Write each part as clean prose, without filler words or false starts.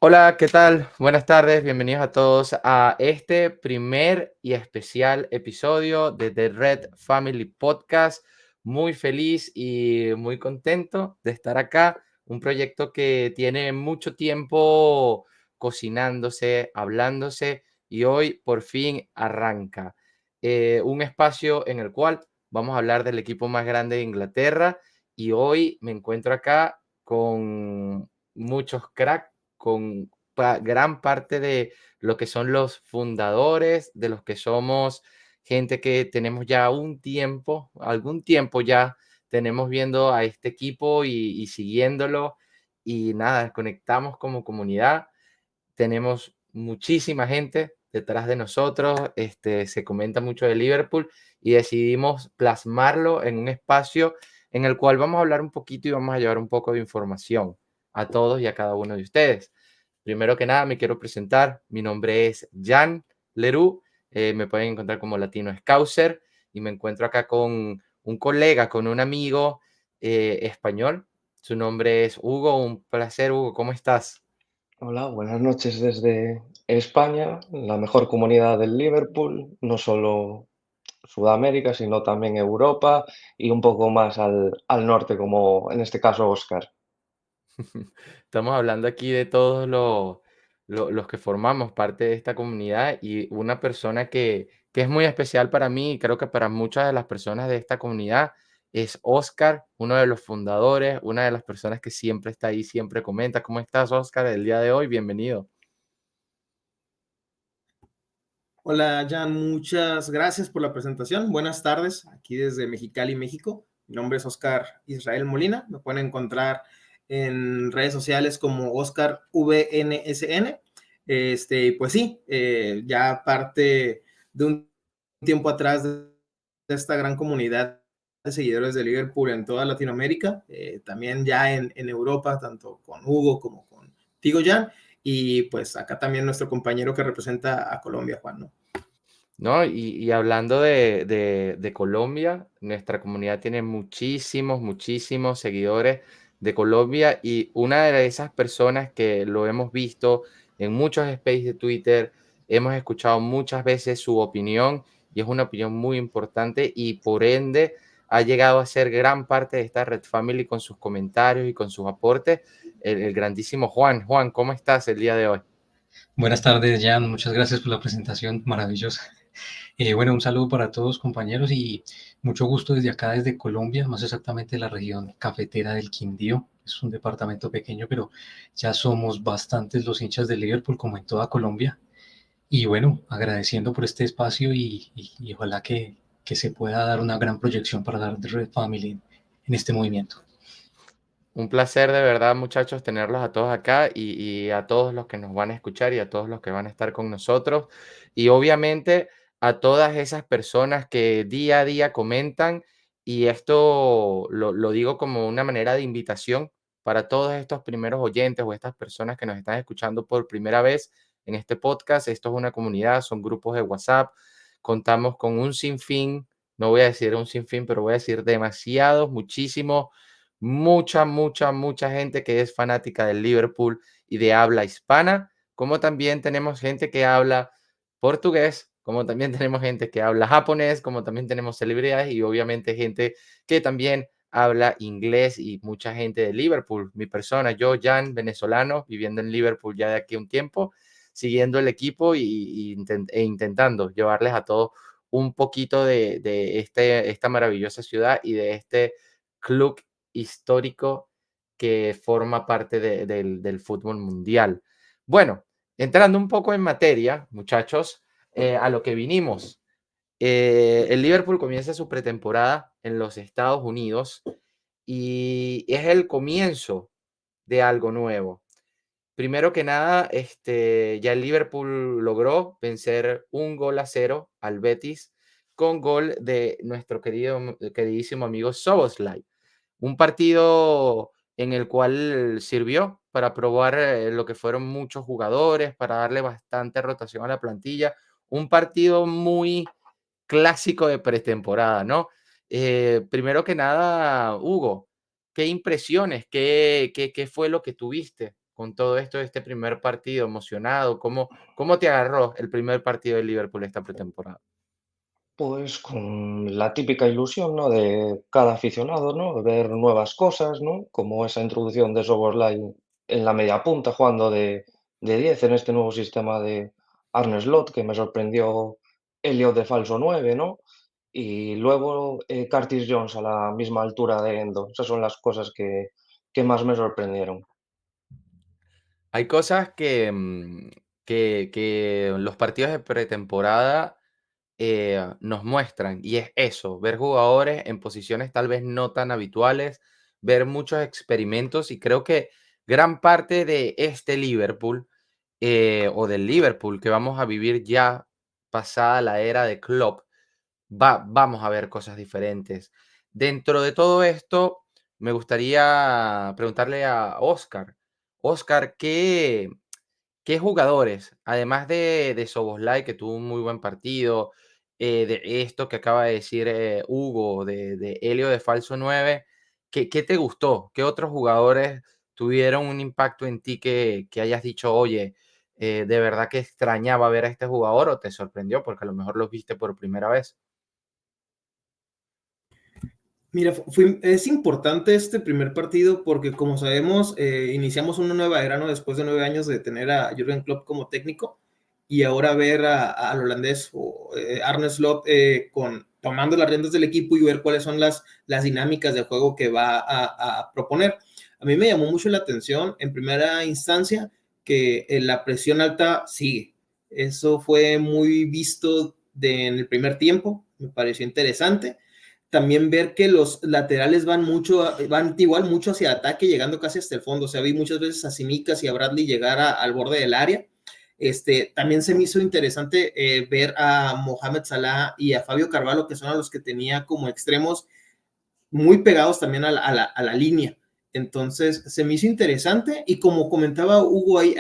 Hola, ¿qué tal? Buenas tardes, bienvenidos a todos a este primer y especial episodio de The Red Family Podcast. Muy feliz y muy contento de estar acá. Un proyecto que tiene mucho tiempo cocinándose, hablándose y hoy por fin arranca. Un espacio en el cual vamos a hablar del equipo más grande de Inglaterra y hoy me encuentro acá con muchos cracks con gran parte de lo que son los fundadores, de los que somos gente que tenemos ya un tiempo, algún tiempo ya tenemos viendo a este equipo y siguiéndolo y nada, conectamos como comunidad. Tenemos muchísima gente detrás de nosotros, se comenta mucho de Liverpool y decidimos plasmarlo en un espacio en el cual vamos a hablar un poquito y vamos a llevar un poco de información a todos y a cada uno de ustedes. Primero que nada, me quiero presentar. Mi nombre es Jan Leroux. Me pueden encontrar como Latino Scouser y me encuentro acá con un colega, con un amigo español. Su nombre es Hugo. Un placer, Hugo. ¿Cómo estás? Hola, buenas noches desde España, la mejor comunidad del Liverpool, no solo Sudamérica, sino también Europa y un poco más al norte, como en este caso Oscar. Estamos hablando aquí de todos los que formamos parte de esta comunidad y una persona que es muy especial para mí y creo que para muchas de las personas de esta comunidad es Oscar, uno de los fundadores, una de las personas que siempre está ahí, siempre comenta. ¿Cómo estás, Oscar, el día de hoy? Bienvenido. Hola, Jan, muchas gracias por la presentación. Buenas tardes, aquí desde Mexicali, México. Mi nombre es Oscar Israel Molina. Me pueden encontrar en redes sociales como Oscar VNSN. Pues sí, ya parte de un tiempo atrás de esta gran comunidad de seguidores de Liverpool en toda Latinoamérica, también ya en Europa, tanto con Hugo como con Tigo Jan, y pues acá también nuestro compañero que representa a Colombia, Juan, ¿no? ¿No? Y hablando de Colombia, nuestra comunidad tiene muchísimos, muchísimos seguidores de Colombia y una de esas personas que lo hemos visto en muchos spaces de Twitter, hemos escuchado muchas veces su opinión y es una opinión muy importante y por ende ha llegado a ser gran parte de esta Red Family con sus comentarios y con sus aportes, el grandísimo Juan. Juan, ¿cómo estás el día de hoy? Buenas tardes, Jan. Muchas gracias por la presentación maravillosa. Bueno, un saludo para todos, compañeros, y mucho gusto desde acá, desde Colombia, más exactamente la región cafetera del Quindío. Es un departamento pequeño, pero ya somos bastantes los hinchas de Liverpool, como en toda Colombia. Y bueno, agradeciendo por este espacio y ojalá que se pueda dar una gran proyección para dar The Red Family en este movimiento. Un placer de verdad, muchachos, tenerlos a todos acá y a todos los que nos van a escuchar y a todos los que van a estar con nosotros. Y obviamente a todas esas personas que día a día comentan, y esto lo digo como una manera de invitación para todos estos primeros oyentes o estas personas que nos están escuchando por primera vez en este podcast. Esto es una comunidad, son grupos de WhatsApp, contamos con un sinfín, no voy a decir un sinfín, pero voy a decir demasiados, muchísimos mucha gente que es fanática del Liverpool y de habla hispana, como también tenemos gente que habla portugués, como también tenemos gente que habla japonés, como también tenemos celebridades y obviamente gente que también habla inglés y mucha gente de Liverpool. Mi persona, yo, Jan, venezolano, viviendo en Liverpool ya de aquí a un tiempo, siguiendo el equipo e intentando llevarles a todos un poquito de esta maravillosa ciudad y de este club histórico que forma parte del fútbol mundial. Bueno, entrando un poco en materia, muchachos, a lo que vinimos. El Liverpool comienza su pretemporada en los Estados Unidos y es el comienzo de algo nuevo. Primero que nada, ya el Liverpool logró vencer 1-0 al Betis con gol de nuestro queridísimo amigo Szoboszlai. Un partido en el cual sirvió para probar lo que fueron muchos jugadores, para darle bastante rotación a la plantilla. Un partido muy clásico de pretemporada, ¿no? Primero que nada, Hugo, ¿qué impresiones, qué fue lo que tuviste con todo esto de este primer partido? ¿Emocionado? ¿Cómo te agarró el primer partido de Liverpool esta pretemporada? Pues con la típica ilusión, ¿no? De cada aficionado, ¿no? De ver nuevas cosas, ¿no? Como esa introducción de Szoboszlai en la media punta, jugando de 10 en este nuevo sistema de Arne Slot, que me sorprendió Elliot de falso 9, ¿no? Y luego Curtis Jones a la misma altura de Endo. Esas son las cosas que más me sorprendieron. Hay cosas que los partidos de pretemporada nos muestran, y es eso, ver jugadores en posiciones tal vez no tan habituales, ver muchos experimentos, y creo que gran parte de este Liverpool, o del Liverpool que vamos a vivir ya pasada la era de Klopp, vamos a ver cosas diferentes. Dentro de todo esto, me gustaría preguntarle a Oscar. Oscar, ¿qué jugadores, además de Szoboszlai, que tuvo un muy buen partido, de esto que acaba de decir Hugo, de Helio de falso 9, qué te gustó? ¿Qué otros jugadores tuvieron un impacto en ti que hayas dicho, oye, de verdad que extrañaba ver a este jugador o te sorprendió porque a lo mejor los viste por primera vez? Mira, es importante este primer partido porque, como sabemos, iniciamos una nueva era, ¿no? Después de 9 años de tener a Jürgen Klopp como técnico y ahora ver al holandés o Arne Slot tomando las riendas del equipo y ver cuáles son las dinámicas de juego que va a proponer. A mí me llamó mucho la atención, en primera instancia, que la presión alta sigue. Eso fue muy visto en el primer tiempo, me pareció interesante. También ver que los laterales van igual mucho hacia ataque, llegando casi hasta el fondo. O sea, vi muchas veces a Simicas y a Bradley llegar al borde del área. También se me hizo interesante ver a Mohamed Salah y a Fabio Carvalho, que son a los que tenía como extremos muy pegados también a la línea. Entonces, se me hizo interesante y como comentaba Hugo, ahí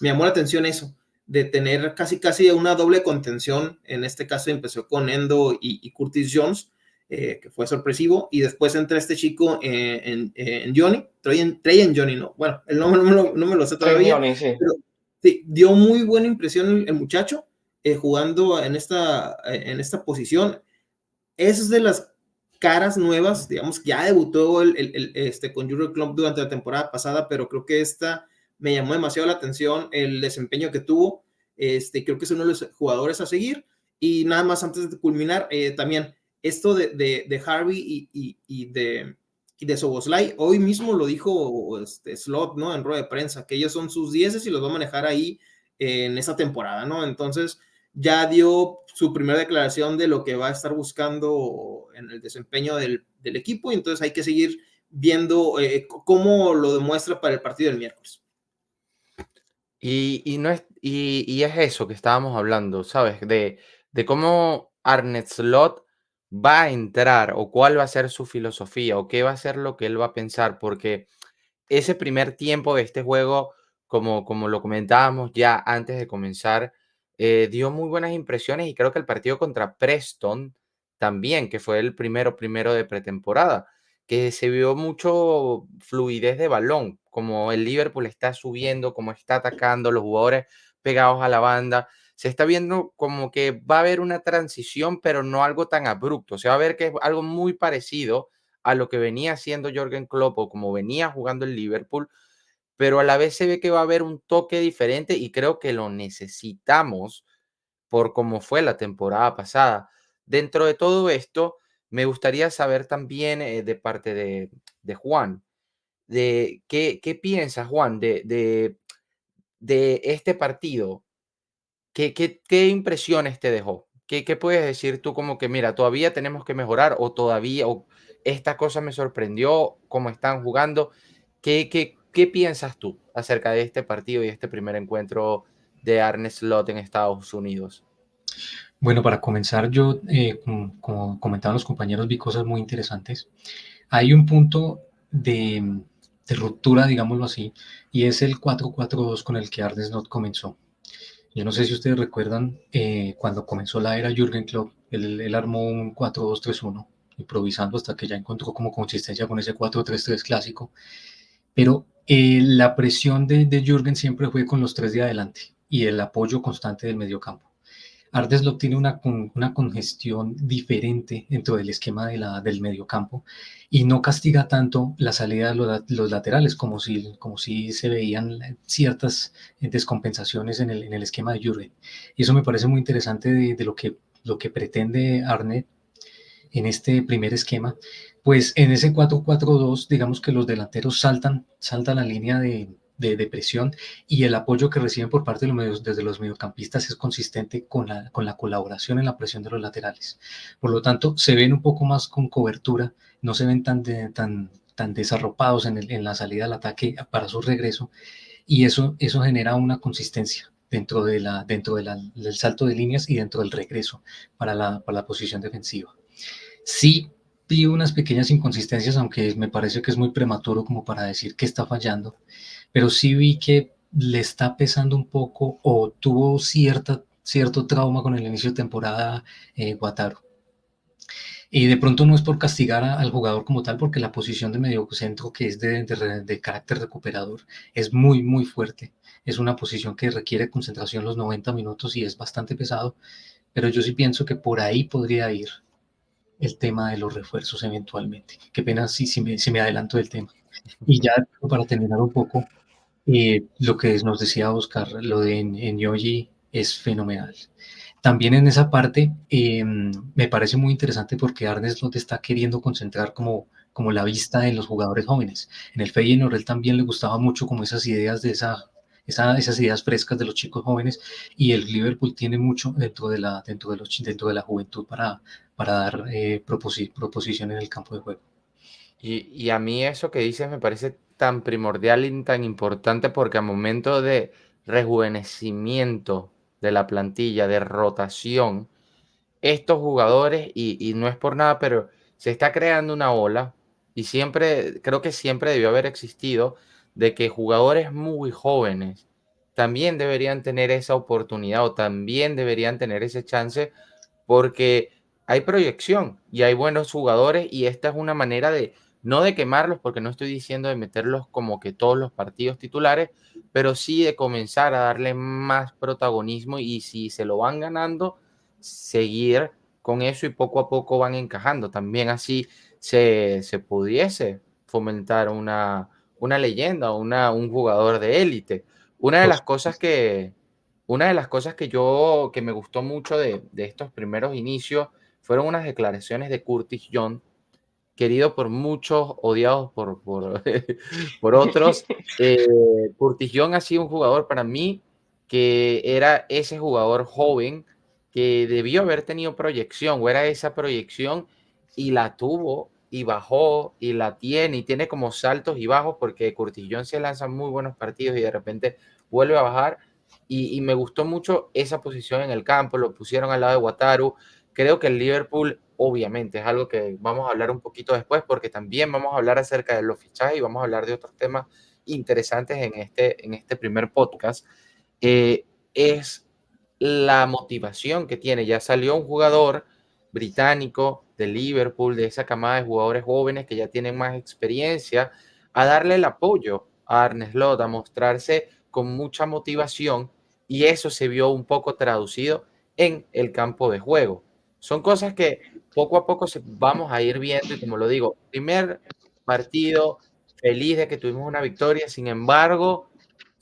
me llamó la atención eso, de tener casi una doble contención. En este caso empezó con Endo y Curtis Jones, que fue sorpresivo, y después entra este chico en Johnny, Trajan Johnny, ¿no? Bueno, el nombre no me lo sé todavía, Johnny, sí. pero sí, dio muy buena impresión el muchacho jugando en esta posición. Es de las caras nuevas, digamos, ya debutó con Jurgen Klopp durante la temporada pasada, pero creo que esta me llamó demasiado la atención el desempeño que tuvo. Creo que es uno de los jugadores a seguir. Y nada más antes de culminar, también esto de Harvey y de Szoboszlai, hoy mismo lo dijo Slot, ¿no? En rueda de prensa, que ellos son sus 10 y los va a manejar ahí en esa temporada, ¿no? Entonces, ya dio su primera declaración de lo que va a estar buscando en el desempeño del equipo, y entonces hay que seguir viendo cómo lo demuestra para el partido del miércoles. No es eso que estábamos hablando, ¿sabes? De cómo Arne Slot va a entrar o cuál va a ser su filosofía o qué va a ser lo que él va a pensar, porque ese primer tiempo de este juego, como lo comentábamos ya antes de comenzar, dio muy buenas impresiones, y creo que el partido contra Preston también, que fue el primero de pretemporada, que se vio mucho fluidez de balón, como el Liverpool está subiendo, como está atacando, los jugadores pegados a la banda. Se está viendo como que va a haber una transición, pero no algo tan abrupto. Se va a ver que es algo muy parecido a lo que venía haciendo Jürgen Klopp o como venía jugando el Liverpool, pero a la vez se ve que va a haber un toque diferente y creo que lo necesitamos por cómo fue la temporada pasada. Dentro de todo esto, me gustaría saber también de parte de Juan, de qué piensas, Juan, de este partido. ¿Qué impresiones te dejó? ¿Qué puedes decir tú como que, mira, todavía tenemos que mejorar o todavía, o esta cosa me sorprendió, cómo están jugando? ¿Qué piensas tú acerca de este partido y este primer encuentro de Arne Slot en Estados Unidos? Bueno, para comenzar, yo, como comentaban los compañeros, vi cosas muy interesantes. Hay un punto de ruptura, digámoslo así, y es el 4-4-2 con el que Arne Slot comenzó. Yo no sé si ustedes recuerdan cuando comenzó la era Jürgen Klopp, él armó un 4-2-3-1, improvisando hasta que ya encontró como consistencia con ese 4-3-3 clásico. pero la presión de Jürgen siempre fue con los tres de adelante y el apoyo constante del mediocampo. Arne Slot tiene una congestión diferente dentro del esquema del mediocampo y no castiga tanto la salida de los laterales como si se veían ciertas descompensaciones en el esquema de Jürgen. Y eso me parece muy interesante de lo que pretende Arne en este primer esquema, pues en ese 4-4-2, digamos que los delanteros saltan la línea de presión y el apoyo que reciben por parte de desde los mediocampistas es consistente con la colaboración en la presión de los laterales. Por lo tanto, se ven un poco más con cobertura, no se ven tan desarropados en la salida al ataque para su regreso y eso genera una consistencia del salto de líneas y dentro del regreso para la posición defensiva. Sí vi unas pequeñas inconsistencias, aunque me parece que es muy prematuro como para decir que está fallando, pero sí vi que le está pesando un poco o tuvo cierto trauma con el inicio de temporada Guataro. Y de pronto no es por castigar al jugador como tal, porque la posición de mediocentro, que es de carácter recuperador, es muy fuerte. Es una posición que requiere concentración los 90 minutos y es bastante pesado, pero yo sí pienso que por ahí podría ir el tema de los refuerzos eventualmente. Qué pena si me adelanto del tema. Y ya para terminar un poco, lo que nos decía Oscar, lo de Yoji es fenomenal. También en esa parte me parece muy interesante porque Arnes no te está queriendo concentrar como la vista en los jugadores jóvenes. En el Feyenoord él también le gustaba mucho como esas ideas esas ideas frescas de los chicos jóvenes y el Liverpool tiene mucho dentro de la juventud para dar proposición en el campo de juego. Y a mí eso que dices me parece tan primordial y tan importante porque a momento de rejuvenecimiento de la plantilla, de rotación, estos jugadores, y no es por nada, pero se está creando una ola y siempre, creo que siempre debió haber existido, de que jugadores muy jóvenes también deberían tener esa oportunidad o también deberían tener ese chance porque hay proyección y hay buenos jugadores y esta es una manera de, no de quemarlos, porque no estoy diciendo de meterlos como que todos los partidos titulares, pero sí de comenzar a darle más protagonismo y si se lo van ganando, seguir con eso y poco a poco van encajando. También así se pudiese fomentar una leyenda, un jugador de élite. Una de las cosas que, una de las cosas que me gustó mucho de estos primeros inicios fueron unas declaraciones de Curtis Jones, querido por muchos, odiados por otros. Curtis Jones ha sido un jugador para mí que era ese jugador joven que debió haber tenido proyección, o era esa proyección y la tuvo y bajó y la tiene y tiene como saltos y bajos porque Curtis Jones se lanza muy buenos partidos y de repente vuelve a bajar y me gustó mucho esa posición en el campo, lo pusieron al lado de Wataru. Creo que el Liverpool, obviamente, es algo que vamos a hablar un poquito después, porque también vamos a hablar acerca de los fichajes y vamos a hablar de otros temas interesantes en este primer podcast. Es la motivación que tiene. Ya salió un jugador británico de Liverpool, de esa camada de jugadores jóvenes que ya tienen más experiencia, a darle el apoyo a Arne Slot, a mostrarse con mucha motivación, y eso se vio un poco traducido en el campo de juego. Son cosas que poco a poco vamos a ir viendo y como lo digo, primer partido, feliz de que tuvimos una victoria, sin embargo,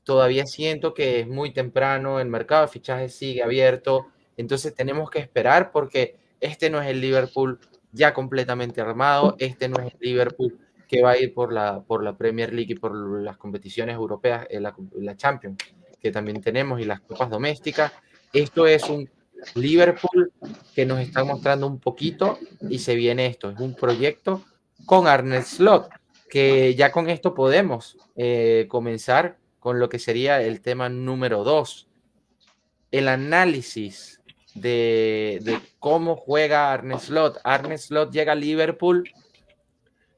todavía siento que es muy temprano, el mercado de fichajes sigue abierto, entonces tenemos que esperar porque este no es el Liverpool ya completamente armado, este no es el Liverpool que va a ir por la Premier League y por las competiciones europeas, la Champions, que también tenemos, y las copas domésticas. Esto es un Liverpool que nos está mostrando un poquito y se viene esto, es un proyecto con Arne Slot, que ya con esto podemos comenzar con lo que sería el tema número 2, el análisis de cómo juega Arne Slot. Arne Slot llega a Liverpool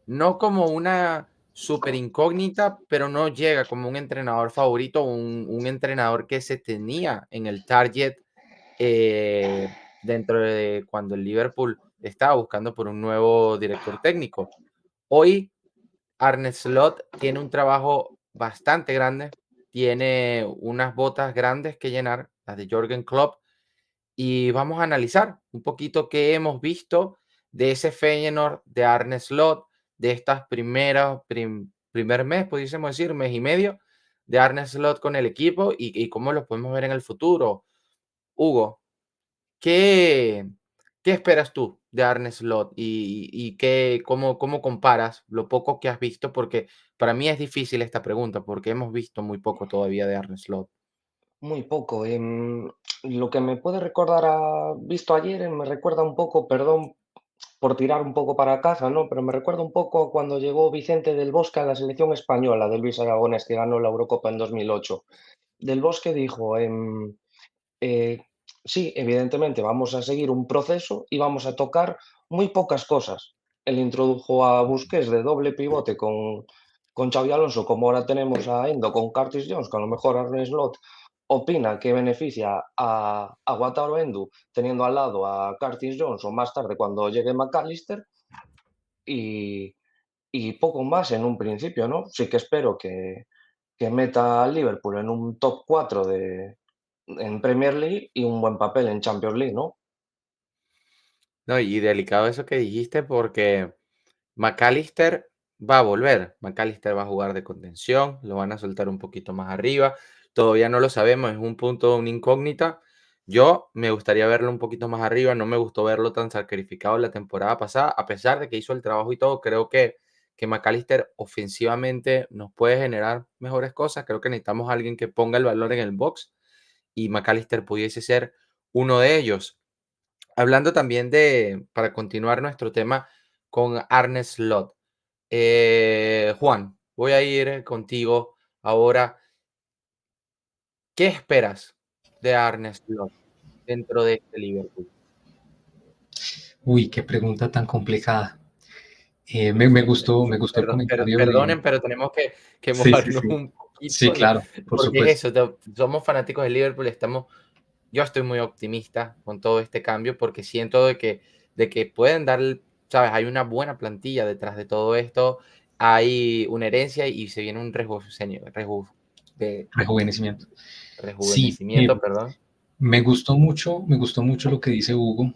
no como una super incógnita, pero no llega como un entrenador favorito, un entrenador que se tenía en el target dentro de cuando el Liverpool estaba buscando por un nuevo director técnico. Hoy Arne Slot tiene un trabajo bastante grande, tiene unas botas grandes que llenar, las de Jürgen Klopp, y vamos a analizar un poquito qué hemos visto de ese Feyenoord de Arne Slot, de estas primer mes, pudiésemos decir, mes y medio de Arne Slot con el equipo y cómo lo podemos ver en el futuro. Hugo, ¿qué, qué esperas tú de Arne Slot y cómo comparas lo poco que has visto? Porque para mí es difícil esta pregunta porque hemos visto muy poco todavía de Arne Slot. Muy poco. Lo que me puede recordar a visto ayer, me recuerda un poco, perdón por tirar un poco para casa, ¿no? Pero me recuerda un poco a cuando llegó Vicente del Bosque a la selección española de Luis Aragonés, que ganó la Eurocopa en 2008. Del Bosque dijo, eh, sí, evidentemente vamos a seguir un proceso y vamos a tocar muy pocas cosas. Él introdujo a Busquets de doble pivote con Xavi Alonso, como ahora tenemos a Endo con Curtis Jones, que a lo mejor Arne Slot opina que beneficia a Wataru Endo teniendo al lado a Curtis Jones o más tarde cuando llegue McAllister y, y poco más en un principio, ¿no? Sí que espero que meta al Liverpool en un top 4 en Premier League y un buen papel en Champions League, ¿no? No, y delicado eso que dijiste porque McAllister va a volver. McAllister va a jugar de contención, lo van a soltar un poquito más arriba. Todavía no lo sabemos, es un punto, una incógnita. Yo me gustaría verlo un poquito más arriba, no me gustó verlo tan sacrificado la temporada pasada, a pesar de que hizo el trabajo y todo, creo que McAllister ofensivamente nos puede generar mejores cosas. Creo que necesitamos a alguien que ponga el valor en el box y McAllister pudiese ser uno de ellos. Hablando también para continuar nuestro tema con Arne Slot. Juan, voy a ir contigo ahora. ¿Qué esperas de Arne Slot dentro de este Liverpool? Uy, qué pregunta tan complicada. Me gustó el comentario de... Perdonen, pero tenemos que Sí, sí, mojarnos sí. un Sí, poquito, claro, por porque es supuesto. eso, somos fanáticos del Liverpool, yo estoy muy optimista con todo este cambio porque siento de que pueden dar, ¿sabes? Hay una buena plantilla detrás de todo esto, hay una herencia y se viene un de Rejuvenecimiento. Sí, rejuvenecimiento, perdón. me gustó mucho lo que dice Hugo,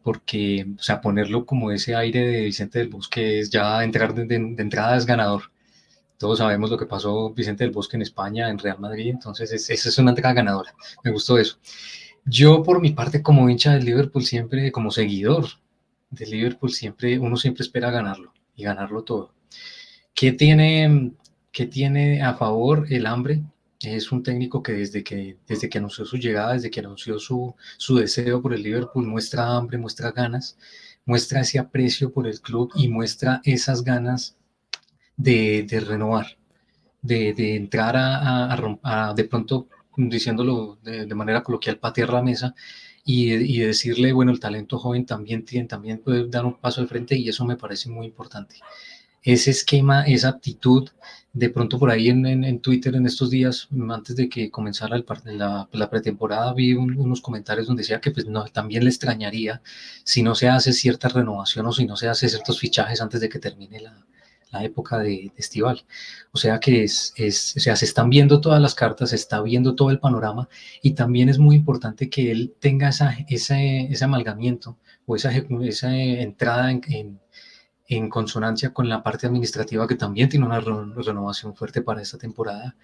porque, o sea, ponerlo como ese aire de Vicente del Bosque es ya entrar de entrada es ganador. Todos sabemos lo que pasó Vicente del Bosque en España, en Real Madrid, entonces esa es una entrada ganadora. Me gustó eso. Yo, por mi parte, como hincha del Liverpool, siempre, como seguidor del Liverpool, siempre, uno siempre espera ganarlo y ganarlo todo. ¿Qué tiene, qué tiene a favor el hambre? Es un técnico que desde que anunció su llegada, desde que anunció su deseo por el Liverpool, muestra hambre, muestra ganas, muestra ese aprecio por el club y muestra esas ganas de renovar, de entrar de pronto, diciéndolo de manera coloquial, patear la mesa y decirle, bueno, el talento joven también puede dar un paso al frente y eso me parece muy importante. Ese esquema, esa actitud, de pronto por ahí en Twitter en estos días, antes de que comenzara la pretemporada, vi unos comentarios donde decía que pues, no, también le extrañaría si no se hace cierta renovación o si no se hace ciertos fichajes antes de que termine la época de estival. O sea que o sea, se están viendo todas las cartas, se está viendo todo el panorama y también es muy importante que él tenga ese amalgamiento o esa entrada en consonancia con la parte administrativa que también tiene una renovación fuerte para esta temporada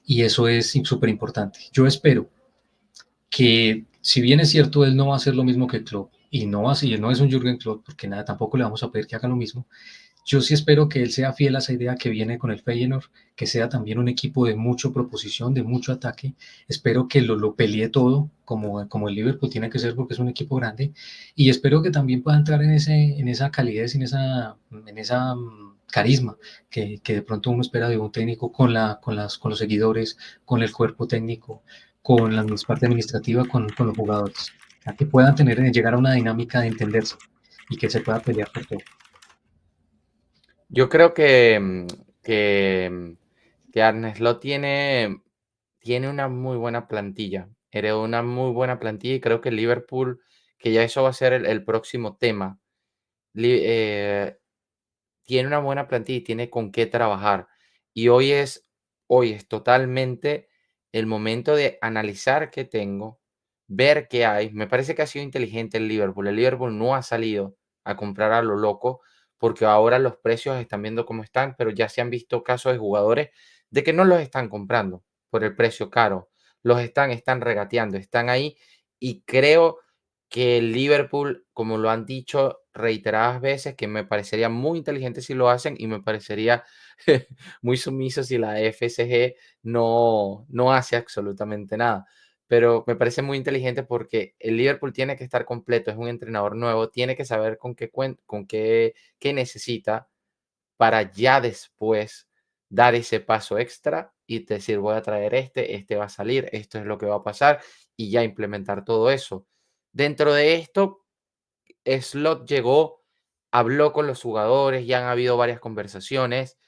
y eso es súper importante. Yo espero que si bien es cierto él no va a hacer lo mismo que Klopp y no es un Jürgen Klopp porque nada tampoco le vamos a pedir que haga lo mismo, yo sí espero que él sea fiel a esa idea que viene con el Feyenoord, que sea también un equipo de mucha proposición, de mucho ataque. Espero que lo pelee todo, como el Liverpool tiene que ser, porque es un equipo grande. Y espero que también pueda entrar en esa calidez, en esa carisma que de pronto uno espera de un técnico con los seguidores, con el cuerpo técnico, con la parte administrativa, con los jugadores. A que puedan llegar a una dinámica de entenderse y que se pueda pelear por todo. Yo creo que Arne Slot tiene una muy buena plantilla. Heredó una muy buena plantilla y creo que el Liverpool, que ya eso va a ser el próximo tema. Li- eh, tiene una buena plantilla y tiene con qué trabajar. Y hoy es totalmente el momento de analizar qué tengo, ver qué hay. Me parece que ha sido inteligente el Liverpool. El Liverpool no ha salido a comprar a lo loco porque ahora los precios están viendo cómo están, pero ya se han visto casos de jugadores de que no los están comprando por el precio caro. Están regateando, están ahí y creo que el Liverpool, como lo han dicho reiteradas veces, que me parecería muy inteligente si lo hacen y me parecería muy sumiso si la FSG no hace absolutamente nada. Pero me parece muy inteligente porque el Liverpool tiene que estar completo, es un entrenador nuevo, tiene que saber qué necesita para ya después dar ese paso extra y decir, voy a traer este va a salir, esto es lo que va a pasar y ya implementar todo eso. Dentro de esto, Slot llegó, habló con los jugadores, ya han habido varias conversaciones.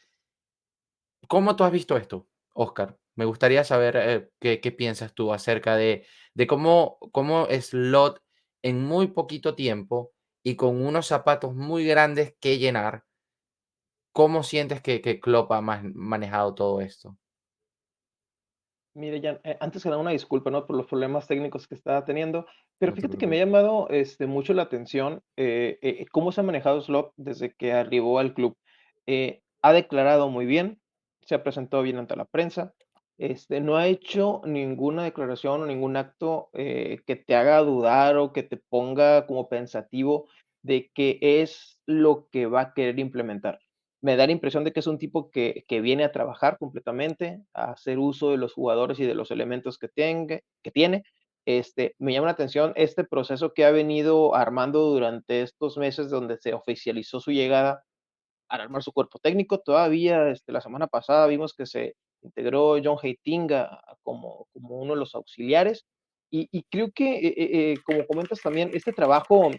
¿Cómo tú has visto esto, Oscar? Me gustaría saber qué piensas tú acerca de cómo Slot en muy poquito tiempo y con unos zapatos muy grandes que llenar, ¿cómo sientes que Klopp ha manejado todo esto? Mire, ya, antes que nada, una disculpa, ¿no? Por los problemas técnicos que estaba teniendo, pero No te fíjate que me ha preocupes. llamado mucho la atención cómo se ha manejado Slot desde que arribó al club. Ha declarado muy bien, se ha presentado bien ante la prensa, no ha hecho ninguna declaración o ningún acto que te haga dudar o que te ponga como pensativo de qué es lo que va a querer implementar. Me da la impresión de que es un tipo que viene a trabajar completamente, a hacer uso de los jugadores y de los elementos que tiene. Me llama la atención este proceso que ha venido armando durante estos meses donde se oficializó su llegada al armar su cuerpo técnico. Todavía la semana pasada vimos que se integró John Heitinga como uno de los auxiliares. Y creo que, como comentas también, este trabajo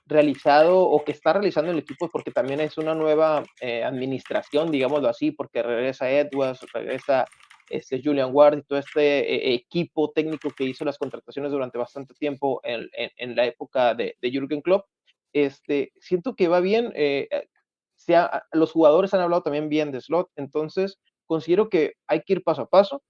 realizado o que está realizando el equipo, porque también es una nueva administración, digámoslo así, porque regresa Edwards, regresa Julian Ward y todo equipo técnico que hizo las contrataciones durante bastante tiempo en la época de Jürgen Klopp. Siento que va bien, los jugadores han hablado también bien de Slot, entonces considero que hay que ir paso a paso.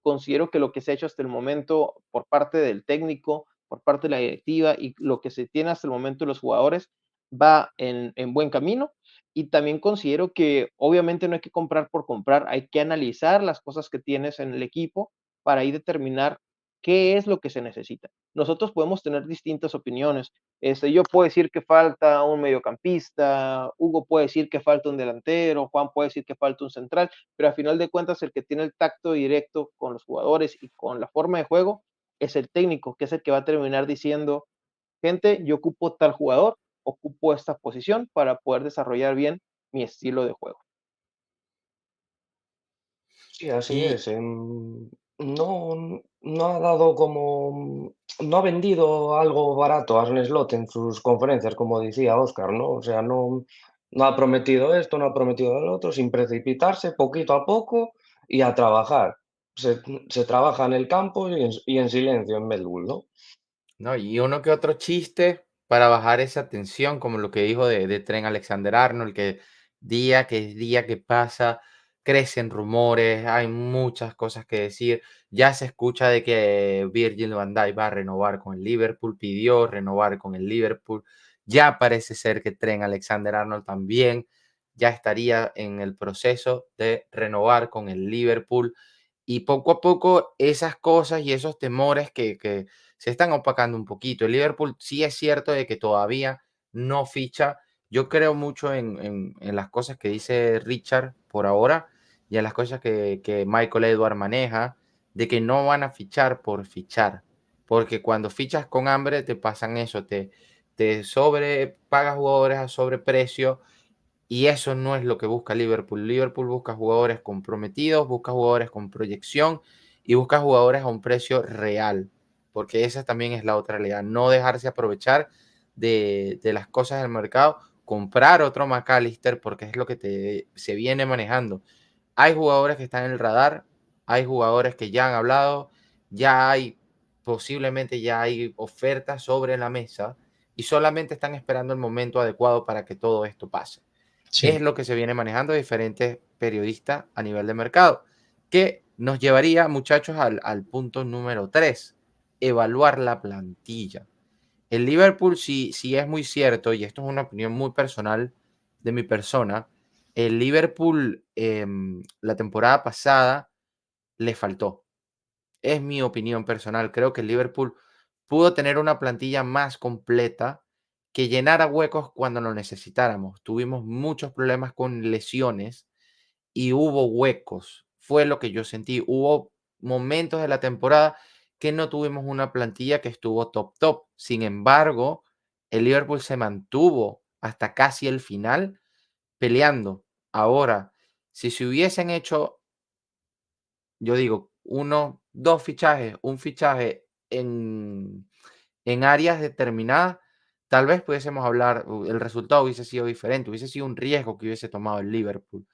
Considero que lo que se ha hecho hasta el momento por parte del técnico, por parte de la directiva y lo que se tiene hasta el momento de los jugadores va en buen camino. Y también considero que obviamente no hay que comprar por comprar, hay que analizar las cosas que tienes en el equipo para ahí determinar qué es lo que se necesita. Nosotros podemos tener distintas opiniones. Yo puedo decir que falta un mediocampista, Hugo puede decir que falta un delantero, Juan puede decir que falta un central, pero a final de cuentas el que tiene el tacto directo con los jugadores y con la forma de juego es el técnico, que es el que va a terminar diciendo, gente, yo ocupo tal jugador, ocupo esta posición para poder desarrollar bien mi estilo de juego. Sí, así Y es. No ha dado no ha vendido algo barato a Arne Slot en sus conferencias, como decía Oscar, ¿no? O sea, no ha prometido esto, no ha prometido el otro, sin precipitarse, poquito a poco y a trabajar. Se trabaja en el campo y en silencio en Melbourne, ¿no? no, y uno que otro chiste para bajar esa tensión, como lo que dijo de Trent Alexander-Arnold, que día que pasa, crecen rumores, hay muchas cosas que decir. Ya se escucha de que Virgil van Dijk va a renovar con el Liverpool, pidió renovar con el Liverpool. Ya parece ser que Trent Alexander-Arnold también ya estaría en el proceso de renovar con el Liverpool. Y poco a poco esas cosas y esos temores que se están opacando un poquito. El Liverpool sí es cierto de que todavía no ficha. Yo creo mucho en las cosas que dice Richard por ahora y en las cosas que Michael Edward maneja, de que no van a fichar por fichar. Porque cuando fichas con hambre te pasan eso, te pagas jugadores a sobreprecio y eso no es lo que busca Liverpool. Liverpool busca jugadores comprometidos, busca jugadores con proyección y busca jugadores a un precio real, porque esa también es la otra realidad. No dejarse aprovechar de las cosas del mercado, comprar otro McAllister, porque es lo que se viene manejando. Hay jugadores que están en el radar, hay jugadores que ya han hablado, posiblemente ya hay ofertas sobre la mesa, y solamente están esperando el momento adecuado para que todo esto pase. Sí. Es lo que se viene manejando diferentes periodistas a nivel de mercado, que nos llevaría, muchachos, al punto número 3, evaluar la plantilla. El Liverpool, sí es muy cierto, y esto es una opinión muy personal de mi persona, el Liverpool la temporada pasada le faltó. Es mi opinión personal. Creo que el Liverpool pudo tener una plantilla más completa que llenara huecos cuando lo necesitáramos. Tuvimos muchos problemas con lesiones y hubo huecos. Fue lo que yo sentí. Hubo momentos de la temporada que no tuvimos una plantilla que estuvo top. Sin embargo, el Liverpool se mantuvo hasta casi el final peleando. Ahora, si se hubiesen hecho, yo digo, uno, dos fichajes, un fichaje en áreas determinadas, tal vez pudiésemos hablar, el resultado hubiese sido diferente, hubiese sido un riesgo que hubiese tomado el Liverpool.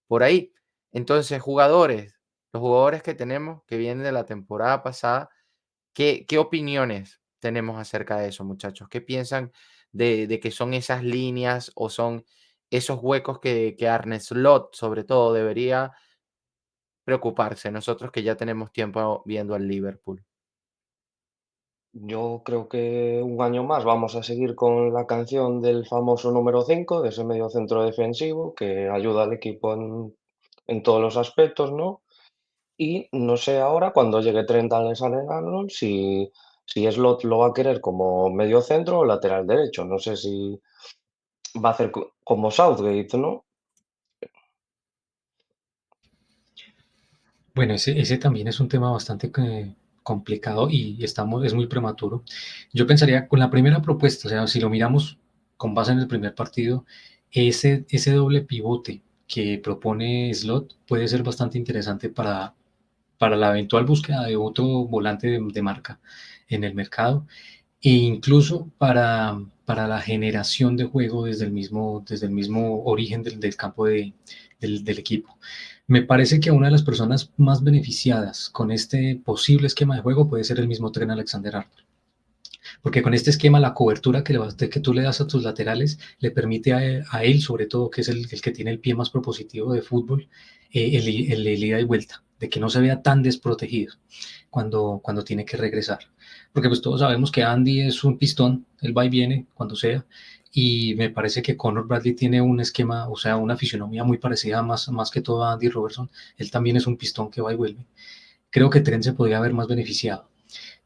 Por ahí. Entonces, los jugadores que tenemos que vienen de la temporada pasada, ¿qué opiniones tenemos acerca de eso, muchachos? ¿Qué piensan de que son esas líneas o son esos huecos que Arne Slot, sobre todo, debería preocuparse, nosotros que ya tenemos tiempo viendo al Liverpool? Yo creo que un año más vamos a seguir con la canción del famoso número 5 de ese medio centro defensivo que ayuda al equipo en todos los aspectos, ¿no? Y no sé ahora, cuando llegue Trent Alexander-Arnold, si Slot lo va a querer como medio centro o lateral derecho. No sé si va a hacer como Southgate, ¿no? Bueno, ese también es un tema bastante complicado y es muy prematuro. Yo pensaría con la primera propuesta, o sea, si lo miramos con base en el primer partido, ese doble pivote que propone Slot puede ser bastante interesante para la eventual búsqueda de otro volante de marca en el mercado e incluso para la generación de juego desde el mismo origen del campo del equipo. Me parece que una de las personas más beneficiadas con este posible esquema de juego puede ser el mismo Trent Alexander-Arnold, porque con este esquema la cobertura que tú le das a tus laterales le permite a él, sobre todo, que es el que tiene el pie más propositivo de fútbol, el ida y vuelta, de que no se vea tan desprotegido cuando tiene que regresar. Porque pues todos sabemos que Andy es un pistón, él va y viene cuando sea, y me parece que Conor Bradley tiene un esquema, o sea, una fisionomía muy parecida más que todo a Andy Robertson. Él también es un pistón que va y vuelve. Creo que Trent se podría haber más beneficiado.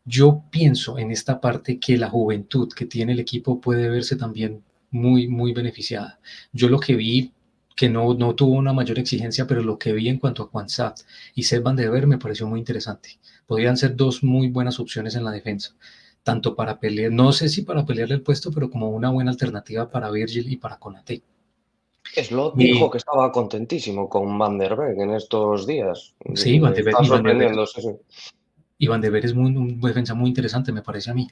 Yo pienso en esta parte que la juventud que tiene el equipo puede verse también muy beneficiada. Yo lo que vi, que no tuvo una mayor exigencia, pero lo que vi en cuanto a Kwanzaa y Seb Van de Ver me pareció muy interesante. Podrían ser dos muy buenas opciones en la defensa, tanto para pelear, no sé si para pelearle el puesto, pero como una buena alternativa para Virgil y para Konate. Slot dijo Y que estaba contentísimo con Van der Beek en estos días. sí, Dice que está sorprendiéndose. Sí. Y Van de Ver es un defensa muy interesante, me parece a mí.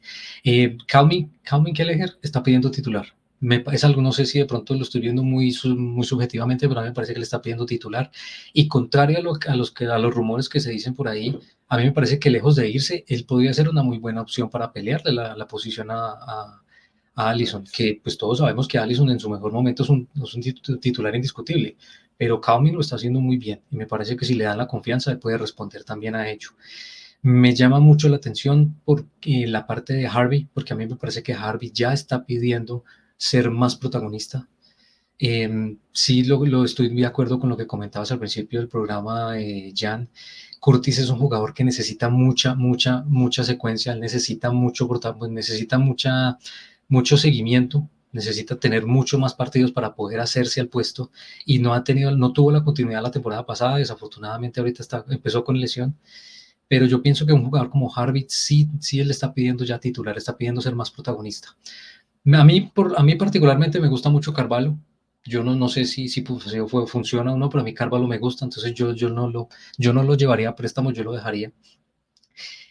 Calvin Kelleher está pidiendo titular. Es algo, no sé si de pronto lo estoy viendo muy subjetivamente, pero a mí me parece que le está pidiendo titular. Y contrario a los rumores que se dicen por ahí, a mí me parece que lejos de irse, él podría ser una muy buena opción para pelearle la posición a Alisson, que pues todos sabemos que Alisson en su mejor momento es un titular indiscutible, pero Calvin lo está haciendo muy bien y me parece que si le dan la confianza, él puede responder también a ello. Me llama mucho la atención porque la parte de Harvey, porque a mí me parece que Harvey ya está pidiendo ser más protagonista. Sí, lo estoy de acuerdo con lo que comentabas al principio del programa, Jan. Curtis es un jugador que necesita mucha secuencia, necesita mucho seguimiento, necesita tener mucho más partidos para poder hacerse al puesto y no tuvo la continuidad la temporada pasada, desafortunadamente ahorita empezó con lesión, pero yo pienso que un jugador como Harvey sí él está pidiendo ya titular, está pidiendo ser más protagonista. A mí particularmente me gusta mucho Carvalho. Yo no sé si funciona o no, pero a mí Carvalho me gusta, entonces yo no lo llevaría a préstamo, yo lo dejaría.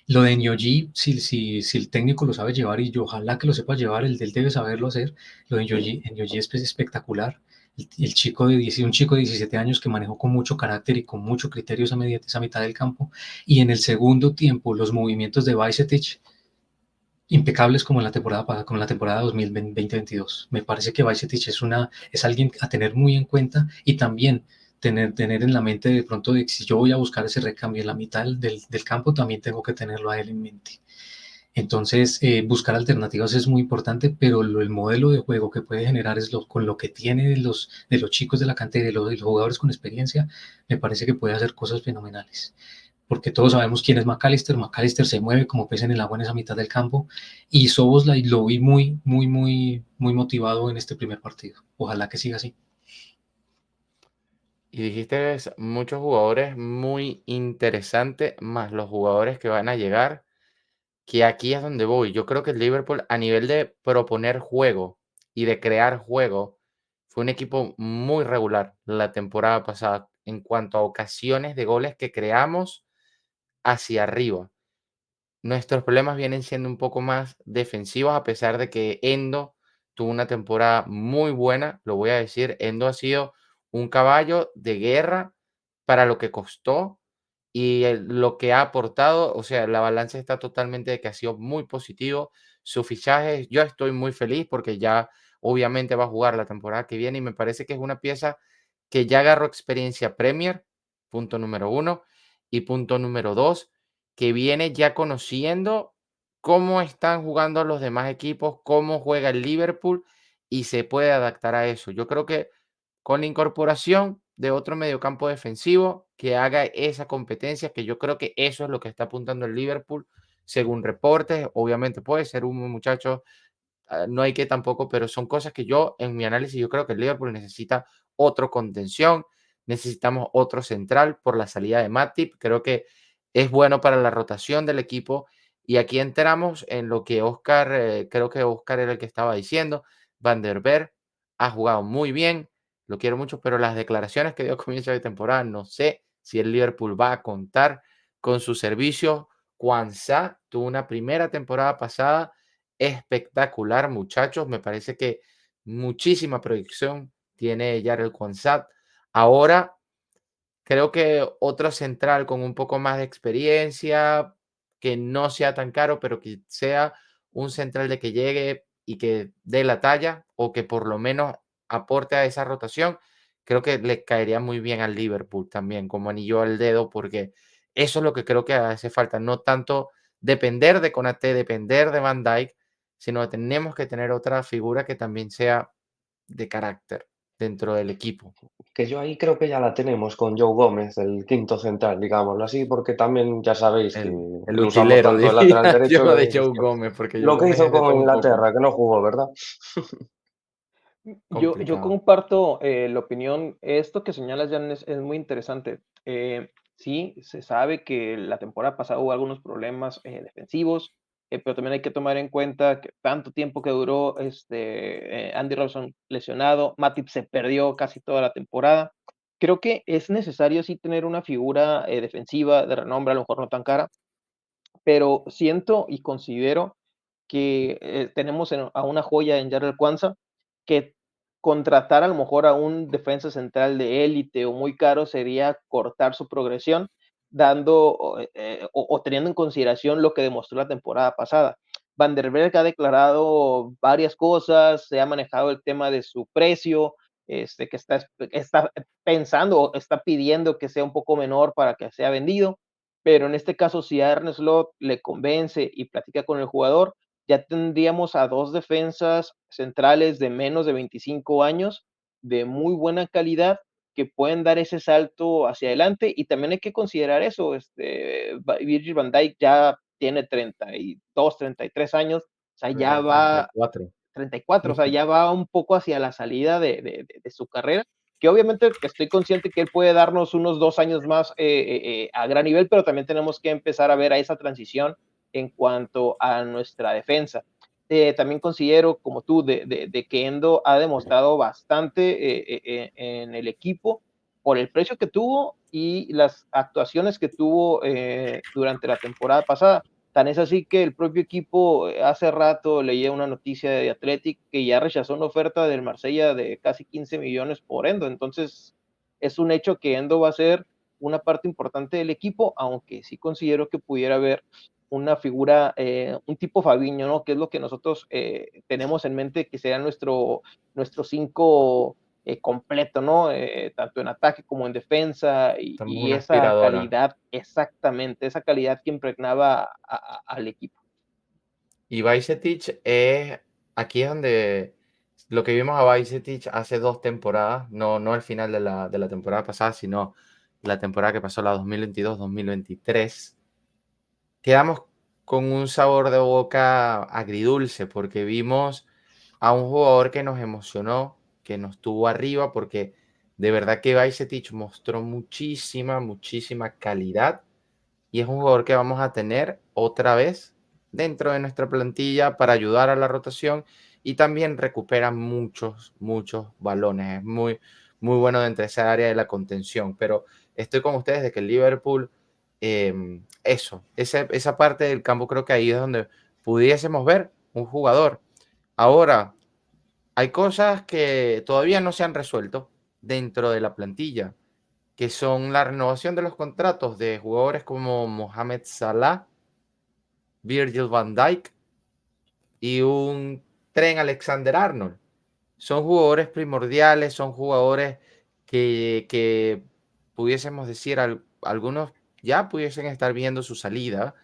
Lo de Nyoji, si el técnico lo sabe llevar, y yo ojalá que lo sepa llevar, él debe saberlo hacer. Lo de Nyoji es espectacular. Un chico de 17 años que manejó con mucho carácter y con mucho criterio esa mitad del campo. Y en el segundo tiempo, los movimientos de Bajcetic, impecables como en la temporada, como en la temporada 2020-22. Me parece que Bajcetic es alguien a tener muy en cuenta y también tener en la mente de pronto de que si yo voy a buscar ese recambio en la mitad del campo, también tengo que tenerlo a él en mente. Entonces, buscar alternativas es muy importante, pero el modelo de juego que puede generar con lo que tiene de los chicos de la cantera, de los jugadores con experiencia, me parece que puede hacer cosas fenomenales. Porque todos sabemos quién es McAllister. McAllister se mueve como pez en el agua en esa mitad del campo. Y Szoboszlai lo vi muy, muy, muy, muy motivado en este primer partido. Ojalá que siga así. Y dijiste muchos jugadores muy interesantes, más los jugadores que van a llegar, que aquí es donde voy. Yo creo que el Liverpool, a nivel de proponer juego y de crear juego, fue un equipo muy regular la temporada pasada en cuanto a ocasiones de goles que creamos hacia arriba. Nuestros problemas vienen siendo un poco más defensivos, a pesar de que Endo tuvo una temporada muy buena, lo voy a decir, Endo ha sido un caballo de guerra para lo que costó y lo que ha aportado, o sea, la balanza está totalmente de que ha sido muy positivo. Su fichaje, yo estoy muy feliz porque ya obviamente va a jugar la temporada que viene y me parece que es una pieza que ya agarró experiencia Premier, punto número uno, y punto número dos, que viene ya conociendo cómo están jugando los demás equipos, cómo juega el Liverpool y se puede adaptar a eso. Yo creo que con la incorporación de otro mediocampo defensivo que haga esa competencia, que yo creo que eso es lo que está apuntando el Liverpool, según reportes, obviamente puede ser un muchacho, no hay que tampoco, pero son cosas que yo, en mi análisis, yo creo que el Liverpool necesita otro contención, necesitamos otro central por la salida de Matip, creo que es bueno para la rotación del equipo y aquí entramos en lo que Oscar, creo que Oscar era el que estaba diciendo, Van der Beek ha jugado muy bien, lo quiero mucho, pero las declaraciones que dio a comienzo de temporada, no sé si el Liverpool va a contar con sus servicios. Kwanzaa tuvo una primera temporada pasada espectacular, muchachos. Me parece que muchísima proyección tiene Jarell Kwanzaa. Ahora creo que otro central con un poco más de experiencia, que no sea tan caro, pero que sea un central de que llegue y que dé la talla o que por lo menos aporte a esa rotación, creo que le caería muy bien al Liverpool también, como anillo al dedo, porque eso es lo que creo que hace falta, no tanto depender de Konaté, depender de Van Dijk, sino que tenemos que tener otra figura que también sea de carácter dentro del equipo. Que yo ahí creo que ya la tenemos con Joe Gómez, el quinto central, digámoslo así, porque también ya sabéis que El lo usamos utilero, tanto el lateral diría yo derecho de que, Joe hostia, Gómez, porque Joe lo que Gómez hizo es de con todo un poco. Inglaterra, que no jugó, ¿verdad? Yo Complicado. comparto la opinión. Esto que señalas, Jan, es muy interesante. Sí, se sabe que la temporada pasada hubo algunos problemas defensivos, pero también hay que tomar en cuenta que tanto tiempo que duró Andy Robertson lesionado, Matip se perdió casi toda la temporada. Creo que es necesario sí tener una figura defensiva de renombre, a lo mejor no tan cara, pero siento y considero que tenemos a una joya en Jarrell Kwanzaa, que contratar a lo mejor a un defensa central de élite o muy caro sería cortar su progresión, dando o teniendo en consideración lo que demostró la temporada pasada. Van der Beek ha declarado varias cosas, se ha manejado el tema de su precio, que está pensando o está pidiendo que sea un poco menor para que sea vendido, pero en este caso, si a Arne Slot le convence y platica con el jugador, ya tendríamos a dos defensas centrales de menos de 25 años, de muy buena calidad, que pueden dar ese salto hacia adelante. Y también hay que considerar eso, Virgil van Dijk ya tiene 32, 33 años, o sea, ya va 34. 34, o sea, ya va un poco hacia la salida de su carrera, que obviamente estoy consciente que él puede darnos unos 2 años más a gran nivel, pero también tenemos que empezar a ver a esa transición en cuanto a nuestra defensa. También considero, como tú, de que Endo ha demostrado bastante en el equipo por el precio que tuvo y las actuaciones que tuvo durante la temporada pasada. Tan es así que el propio equipo hace rato leía una noticia de Athletic que ya rechazó una oferta del Marsella de casi 15 millones por Endo. Entonces, es un hecho que Endo va a ser una parte importante del equipo, aunque sí considero que pudiera haber una figura, un tipo Fabinho, ¿no? Que es lo que nosotros tenemos en mente que será nuestro 5 completo, ¿no? Tanto en ataque como en defensa Somos y una esa aspiradora. calidad, exactamente, esa calidad que impregnaba al equipo. Y Bajcetic es, aquí es donde lo que vimos a Bajcetic hace 2 temporadas, no el final de la temporada pasada, sino la temporada que pasó, la 2022-2023, quedamos con un sabor de boca agridulce porque vimos a un jugador que nos emocionó, que nos tuvo arriba, porque de verdad que Bajcetic mostró muchísima calidad y es un jugador que vamos a tener otra vez dentro de nuestra plantilla para ayudar a la rotación y también recupera muchos balones. Es muy bueno dentro de esa área de la contención, pero estoy con ustedes de que el Liverpool, esa parte del campo creo que ahí es donde pudiésemos ver un jugador. Ahora, hay cosas que todavía no se han resuelto dentro de la plantilla, que son la renovación de los contratos de jugadores como Mohamed Salah, Virgil van Dijk y un Trent Alexander-Arnold. Son jugadores primordiales, son jugadores que pudiésemos decir, algunos ya pudiesen estar viendo su salida,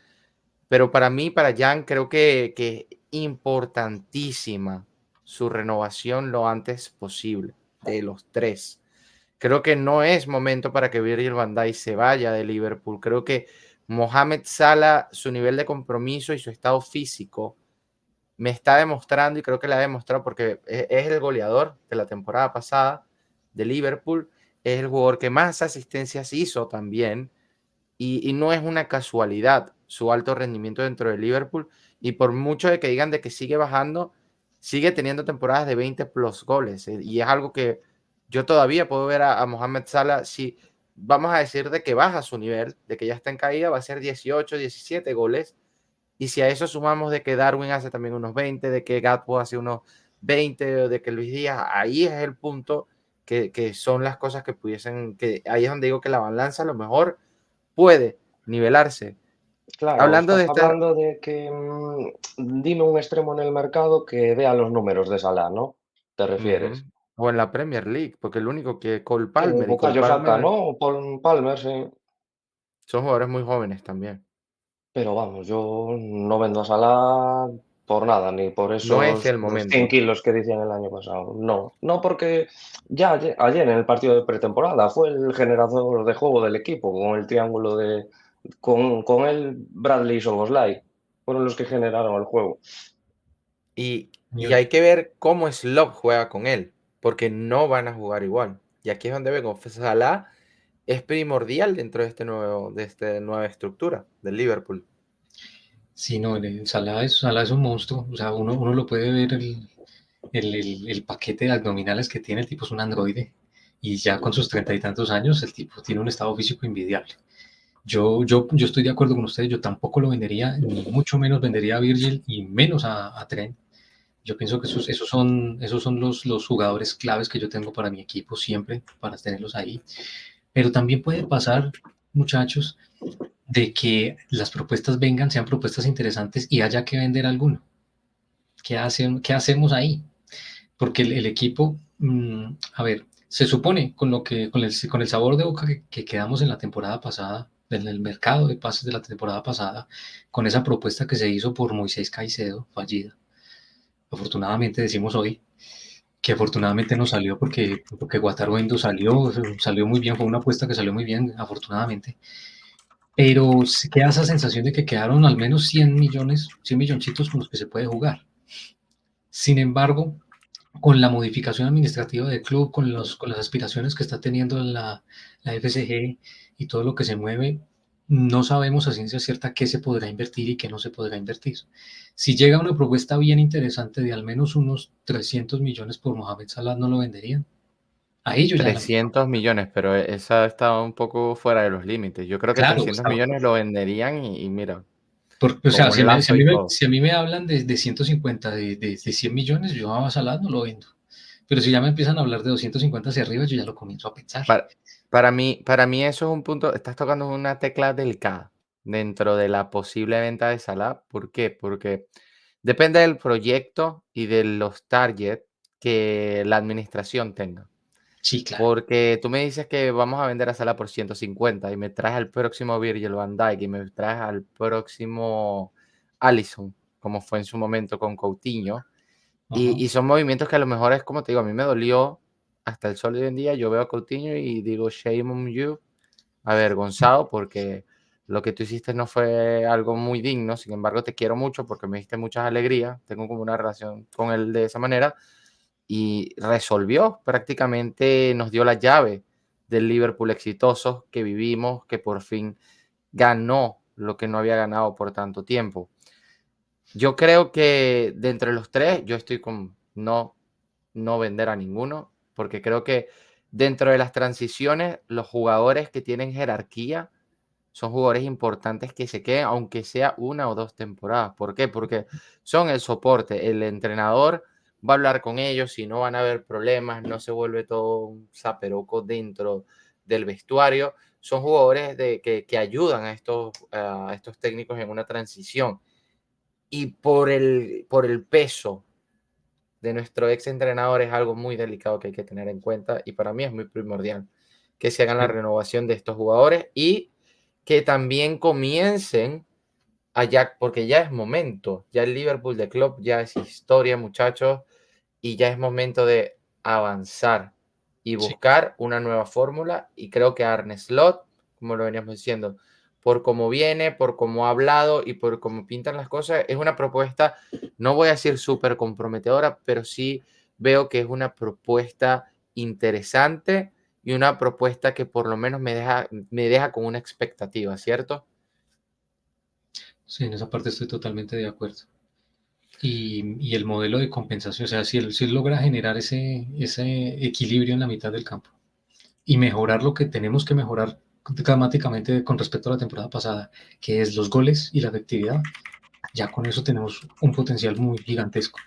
pero para mí, para Jan, creo que es importantísima su renovación lo antes posible, de los tres. Creo que no es momento para que Virgil van Dijk se vaya de Liverpool. Creo que Mohamed Salah, su nivel de compromiso y su estado físico me está demostrando, y creo que le ha demostrado porque es el goleador de la temporada pasada de Liverpool, es el jugador que más asistencias hizo también, y no es una casualidad su alto rendimiento dentro de Liverpool, y por mucho de que digan de que sigue bajando, sigue teniendo temporadas de 20 plus goles, y es algo que yo todavía puedo ver a Mohamed Salah, si vamos a decir de que baja su nivel, de que ya está en caída, va a ser 18, 17 goles, y si a eso sumamos de que Darwin hace también unos 20, de que Gatpo hace unos 20, o de que Luis Díaz, ahí es el punto que son las cosas que pudiesen, que ahí es donde digo que la balanza a lo mejor puede nivelarse. Claro, Hablando estás de esta, hablando de que, dime un extremo en el mercado que vea los números de Salah, ¿no? ¿Te refieres? o en la Premier League, porque el único que Cole Sí, Palmer, y Cole Bukayo Saka, Palmer ¿no? O Paul Palmer, sí. son jugadores muy jóvenes también. Pero vamos, yo no vendo a Salah por nada, ni por No es esos el los 100 momento. kilos que decían el año pasado. No, no porque ya ayer en el partido de pretemporada fue el generador de juego del equipo, con el triángulo de... Con él, Bradley y Szoboszlai, fueron los que generaron el juego. Y hay que ver cómo Slot juega con él, porque no van a jugar igual. Y aquí es donde vengo. Salah es primordial dentro de esta nueva estructura del Liverpool. Sí, no, Salah es un monstruo. O sea, uno lo puede ver el paquete de abdominales que tiene, el tipo es un androide. Y ya con sus 30 y tantos años, el tipo tiene un estado físico invidiable. Yo estoy de acuerdo con ustedes, yo tampoco lo vendería, ni mucho menos vendería a Virgil y menos a Trent. Yo pienso que esos son los jugadores claves que yo tengo para mi equipo siempre, para tenerlos ahí. Pero también puede pasar, muchachos, de que las propuestas vengan, sean propuestas interesantes y haya que vender alguno. ¿Qué hacemos ahí? Porque el equipo, a ver, se supone con el sabor de boca que quedamos en la temporada pasada, en el mercado de pases de la temporada pasada, con esa propuesta que se hizo por Moisés Caicedo, fallida. Afortunadamente decimos hoy que afortunadamente no salió porque Guataruendo salió muy bien, fue una apuesta que salió muy bien, afortunadamente. Pero se queda esa sensación de que quedaron al menos 100 millones, 100 milloncitos con los que se puede jugar. Sin embargo, con la modificación administrativa del club, con las aspiraciones que está teniendo la FCG y todo lo que se mueve, no sabemos a ciencia cierta qué se podrá invertir y qué no se podrá invertir. Si llega una propuesta bien interesante de al menos unos 300 millones por Mohamed Salah, ¿no lo venderían? A ellos ya la... 300 millones, pero esa está un poco fuera de los límites. Yo creo que Claro, 300 millones lo venderían y mira, o con sea, un lazo y todo. si a mí me hablan de 150, de 100 millones, yo a Salah no lo vendo. Pero si ya me empiezan a hablar de 250 hacia arriba, yo ya lo comienzo a pensar. Para, para mí eso es un punto, estás tocando una tecla delicada, dentro de la posible venta de Salah. ¿Por qué? Porque depende del proyecto y de los targets que la administración tenga. Sí, claro. Porque tú me dices que vamos a vender a Salah por 150 y me traes al próximo Virgil van Dijk y me traes al próximo Alisson, como fue en su momento con Coutinho. Ajá. Y son movimientos que a lo mejor es como te digo, a mí me dolió hasta el sol de hoy en día. Yo veo a Coutinho y digo, shame on you, avergonzado, porque lo que tú hiciste no fue algo muy digno. Sin embargo, te quiero mucho porque me diste muchas alegrías. Tengo como una relación con él de esa manera y resolvió prácticamente, nos dio la llave del Liverpool exitoso que vivimos, que por fin ganó lo que no había ganado por tanto tiempo. Yo creo que de entre los tres, yo estoy con no vender a ninguno, porque creo que dentro de las transiciones, los jugadores que tienen jerarquía son jugadores importantes que se queden, aunque sea 1 o 2 temporadas. ¿Por qué? Porque son el soporte. El entrenador va a hablar con ellos y no van a haber problemas, no se vuelve todo un zaperoco dentro del vestuario. Son jugadores que ayudan a estos técnicos en una transición. Y por el peso de nuestro ex entrenador es algo muy delicado que hay que tener en cuenta y para mí es muy primordial que se hagan la Sí, renovación de estos jugadores y que también comiencen allá, porque ya es momento, ya el Liverpool de Klopp ya es historia, muchachos, y ya es momento de avanzar y sí. buscar una nueva fórmula. Y creo que Arne Slot, como lo veníamos diciendo, por cómo viene, por cómo ha hablado y por cómo pintan las cosas, es una propuesta, no voy a decir súper comprometedora, pero sí veo que es una propuesta interesante y una propuesta que por lo menos me deja con una expectativa, ¿cierto? Sí, en esa parte estoy totalmente de acuerdo. Y el modelo de compensación, o sea, si él logra generar ese equilibrio en la mitad del campo y mejorar lo que tenemos que mejorar dramáticamente con respecto a la temporada pasada, que es los goles y la efectividad, ya con eso tenemos un potencial muy gigantesco.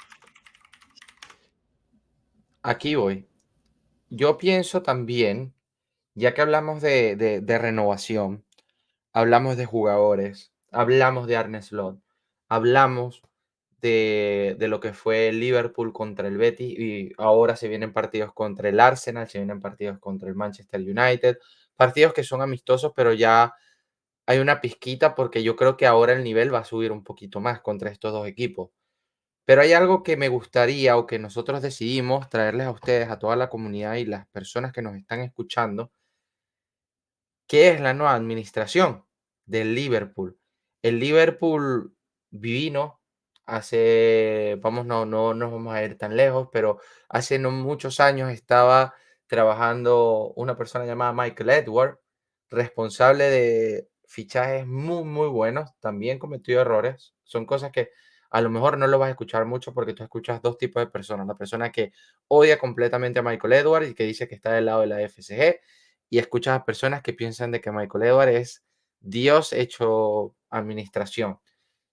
Aquí voy. Yo pienso también, ya que hablamos de renovación, hablamos de jugadores, hablamos de Arne Slot, hablamos de lo que fue el Liverpool contra el Betis y ahora se vienen partidos contra el Arsenal, se vienen partidos contra el Manchester United, partidos que son amistosos, pero ya hay una pizquita porque yo creo que ahora el nivel va a subir un poquito más contra estos dos equipos. Pero hay algo que me gustaría o que nosotros decidimos traerles a ustedes, a toda la comunidad y las personas que nos están escuchando, que es la nueva administración del Liverpool. El Liverpool vino hace, no nos vamos a ir tan lejos, pero hace no muchos años estaba trabajando una persona llamada Michael Edward, responsable de fichajes muy, muy buenos. También cometió errores. Son cosas que a lo mejor no lo vas a escuchar mucho porque tú escuchas dos tipos de personas. La persona que odia completamente a Michael Edward y que dice que está del lado de la FSG y escuchas a personas que piensan de que Michael Edward es Dios hecho administración.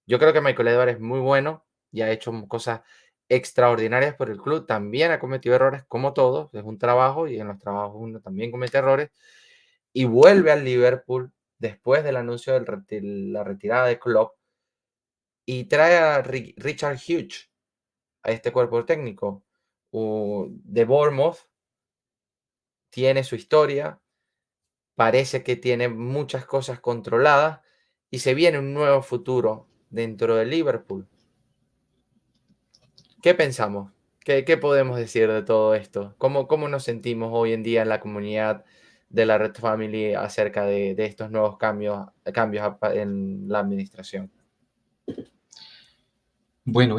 Yo creo que Michael Edward es muy bueno y ha hecho cosas extraordinarias por el club. También ha cometido errores como todos, es un trabajo y en los trabajos uno también comete errores. Y vuelve al Liverpool después del anuncio de la retirada de Klopp y trae a Richard Hughes a este cuerpo técnico de Bournemouth. Tiene su historia, parece que tiene muchas cosas controladas y se viene un nuevo futuro dentro de Liverpool. ¿Qué pensamos? ¿Qué podemos decir de todo esto? ¿Cómo nos sentimos hoy en día en la comunidad de la Red Family acerca de estos nuevos cambios en la administración? Bueno,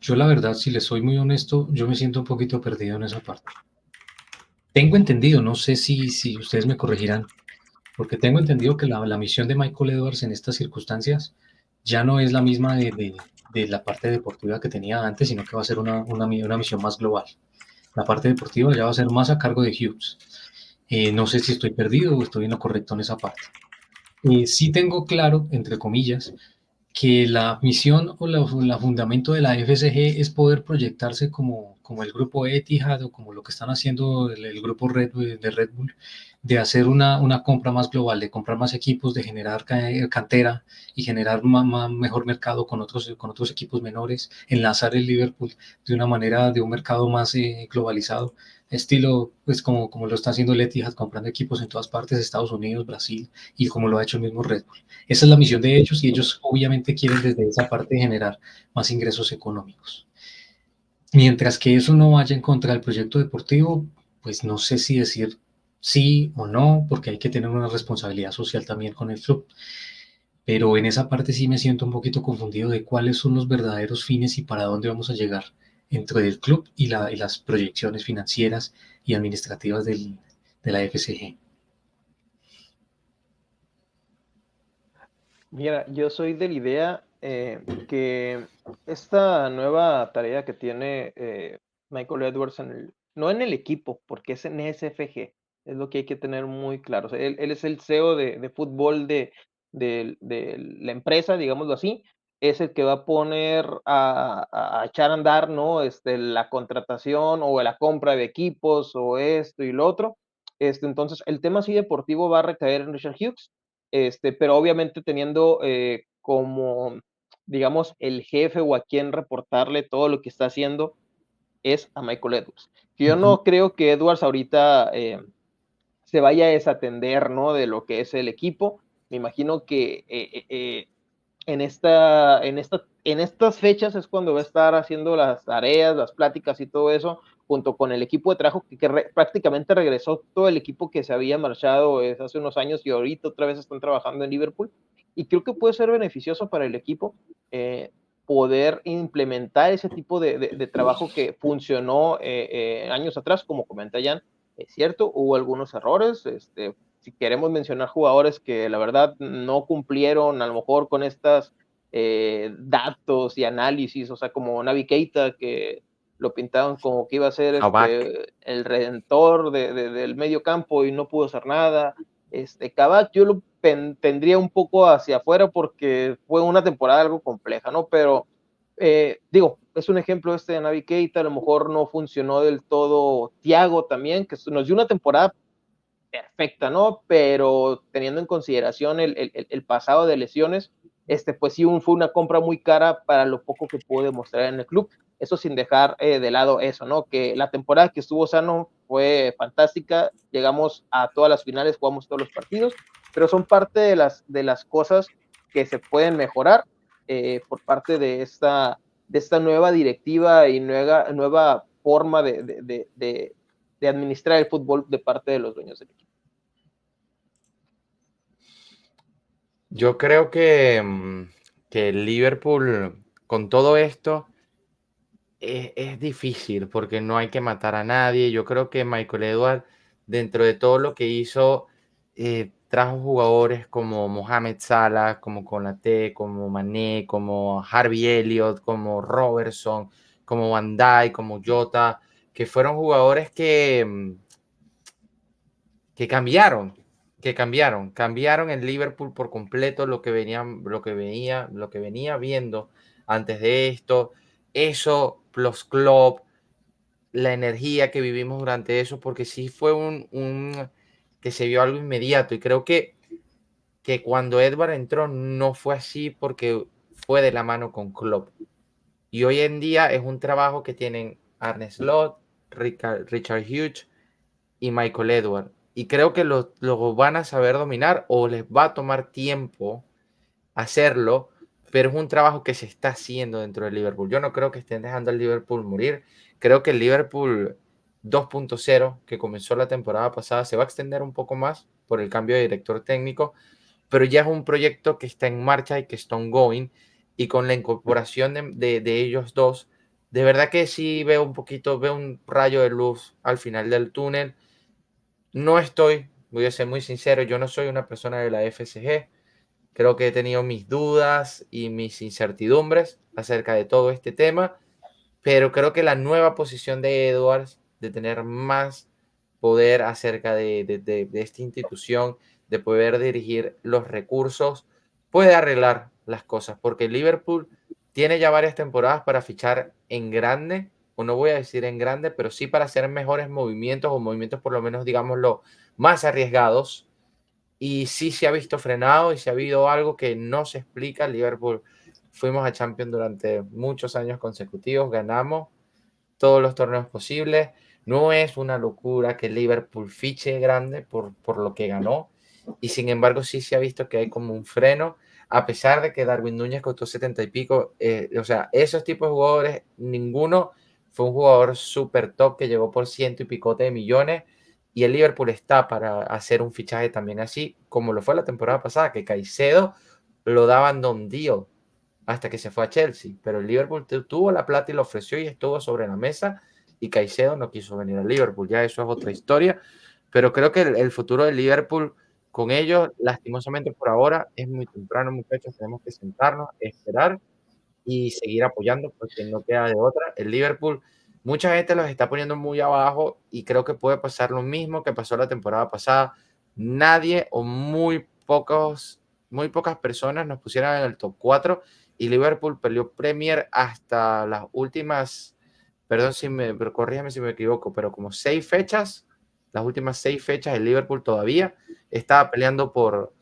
yo la verdad, si les soy muy honesto, yo me siento un poquito perdido en esa parte. Tengo entendido, no sé si ustedes me corregirán, porque tengo entendido que la misión de Michael Edwards en estas circunstancias ya no es la misma de la parte deportiva que tenía antes, sino que va a ser una misión más global. La parte deportiva ya va a ser más a cargo de Hughes. No sé si estoy perdido o estoy en lo correcto en esa parte. Sí tengo claro, entre comillas, que la misión o la fundamento de la FSG es poder proyectarse como el grupo Etihad o como lo que están haciendo el grupo de Red Bull de hacer una compra más global, de comprar más equipos, de generar cantera y generar mejor mercado con otros equipos menores, enlazar el Liverpool de una manera, de un mercado más globalizado, estilo, pues como lo está haciendo el Etihad, comprando equipos en todas partes, Estados Unidos, Brasil, y como lo ha hecho el mismo Red Bull. Esa es la misión de ellos y ellos obviamente quieren desde esa parte generar más ingresos económicos. Mientras que eso no vaya en contra del proyecto deportivo, pues no sé si decir sí o no, porque hay que tener una responsabilidad social también con el club. Pero en esa parte sí me siento un poquito confundido de cuáles son los verdaderos fines y para dónde vamos a llegar dentro del club y las proyecciones financieras y administrativas de la FCG. Mira, yo soy de la idea que esta nueva tarea que tiene Michael Edwards no en el equipo, porque es en SFG, es lo que hay que tener muy claro. O sea, él es el CEO de fútbol de la empresa, digámoslo así, es el que va a poner a echar a andar, ¿no? La contratación o la compra de equipos o esto y lo otro. Entonces, el tema así deportivo va a recaer en Richard Hughes, pero obviamente teniendo como, digamos, el jefe o a quien reportarle todo lo que está haciendo es a Michael Edwards. Yo Ujú. no creo que Edwards ahorita se vaya a desatender, ¿no? De lo que es el equipo. Me imagino que en estas fechas es cuando va a estar haciendo las tareas, las pláticas y todo eso, junto con el equipo de trabajo prácticamente regresó todo el equipo que se había marchado hace unos años y ahorita otra vez están trabajando en Liverpool. Y creo que puede ser beneficioso para el equipo eh, poder implementar ese tipo de trabajo que funcionó años atrás, como comenta Jan. Es cierto, hubo algunos errores, si queremos mencionar jugadores que la verdad no cumplieron a lo mejor con estas datos y análisis, o sea, como Naby Keita, que lo pintaban como que iba a ser Kabak. el redentor del medio campo y no pudo hacer nada. Kabak yo lo tendría un poco hacia afuera porque fue una temporada algo compleja, ¿no? Pero digo, es un ejemplo de Naby Keita, a lo mejor no funcionó del todo Thiago también, que nos dio una temporada perfecta, ¿no? Pero teniendo en consideración el pasado de lesiones, pues sí fue una compra muy cara para lo poco que pudo demostrar en el club. Eso sin dejar de lado eso, ¿no? Que la temporada que estuvo sano fue fantástica, llegamos a todas las finales, jugamos todos los partidos, pero son parte de las cosas que se pueden mejorar por parte de esta nueva directiva y nueva forma de administrar el fútbol de parte de los dueños del equipo. Yo creo que el Liverpool, con todo esto, es difícil porque no hay que matar a nadie. Yo creo que Michael Edwards, dentro de todo lo que hizo, trajo jugadores como Mohamed Salah, como Konaté, como Mané, como Harvey Elliott, como Robertson, como Van Dijk, como Jota, que fueron jugadores que cambiaron, cambiaron el Liverpool por completo lo que venía viendo antes de esto. Eso plus Klopp, la energía que vivimos durante eso, porque sí fue un que se vio algo inmediato. Y creo que cuando Edward entró no fue así porque fue de la mano con Klopp. Y hoy en día es un trabajo que tienen Arne Slot, Richard Hughes y Michael Edward. Y creo que lo van a saber dominar o les va a tomar tiempo hacerlo, pero es un trabajo que se está haciendo dentro del Liverpool. Yo no creo que estén dejando al Liverpool morir. Creo que el Liverpool 2.0, que comenzó la temporada pasada, se va a extender un poco más por el cambio de director técnico, pero ya es un proyecto que está en marcha y que está ongoing, y con la incorporación de ellos dos, de verdad que sí veo un poquito, veo un rayo de luz al final del túnel. No estoy, voy a ser muy sincero, yo no soy una persona de la FSG. Creo que he tenido mis dudas y mis incertidumbres acerca de todo este tema, pero creo que la nueva posición de Edwards, de tener más poder acerca de esta institución, de poder dirigir los recursos, puede arreglar las cosas, porque Liverpool tiene ya varias temporadas para fichar en grande o no voy a decir en grande, pero sí para hacer mejores movimientos o movimientos por lo menos, digámoslo, más arriesgados. Y sí se ha visto frenado y se ha habido algo que no se explica. Liverpool fuimos a Champions durante muchos años consecutivos, ganamos todos los torneos posibles. No es una locura que Liverpool fiche grande por lo que ganó. Y sin embargo sí se ha visto que hay como un freno, a pesar de que Darwin Núñez costó 70 y pico. O sea, esos tipos de jugadores, ninguno fue un jugador súper top que llegó por ciento y picote de millones. Y el Liverpool está para hacer un fichaje también así, como lo fue la temporada pasada, que Caicedo lo daban don deal hasta que se fue a Chelsea. Pero el Liverpool tuvo la plata y lo ofreció y estuvo sobre la mesa. Y Caicedo no quiso venir al Liverpool. Ya eso es otra historia. Pero creo que el futuro del Liverpool con ellos, lastimosamente por ahora, es muy temprano, muchachos. Tenemos que sentarnos, esperar y seguir apoyando porque no queda de otra. El Liverpool, mucha gente los está poniendo muy abajo y creo que puede pasar lo mismo que pasó la temporada pasada. Nadie o muy pocas personas nos pusieron en el top 4 y Liverpool peleó Premier hasta las últimas, perdón pero corrígeme si me equivoco, pero como 6 fechas, las últimas 6 fechas el Liverpool todavía estaba peleando por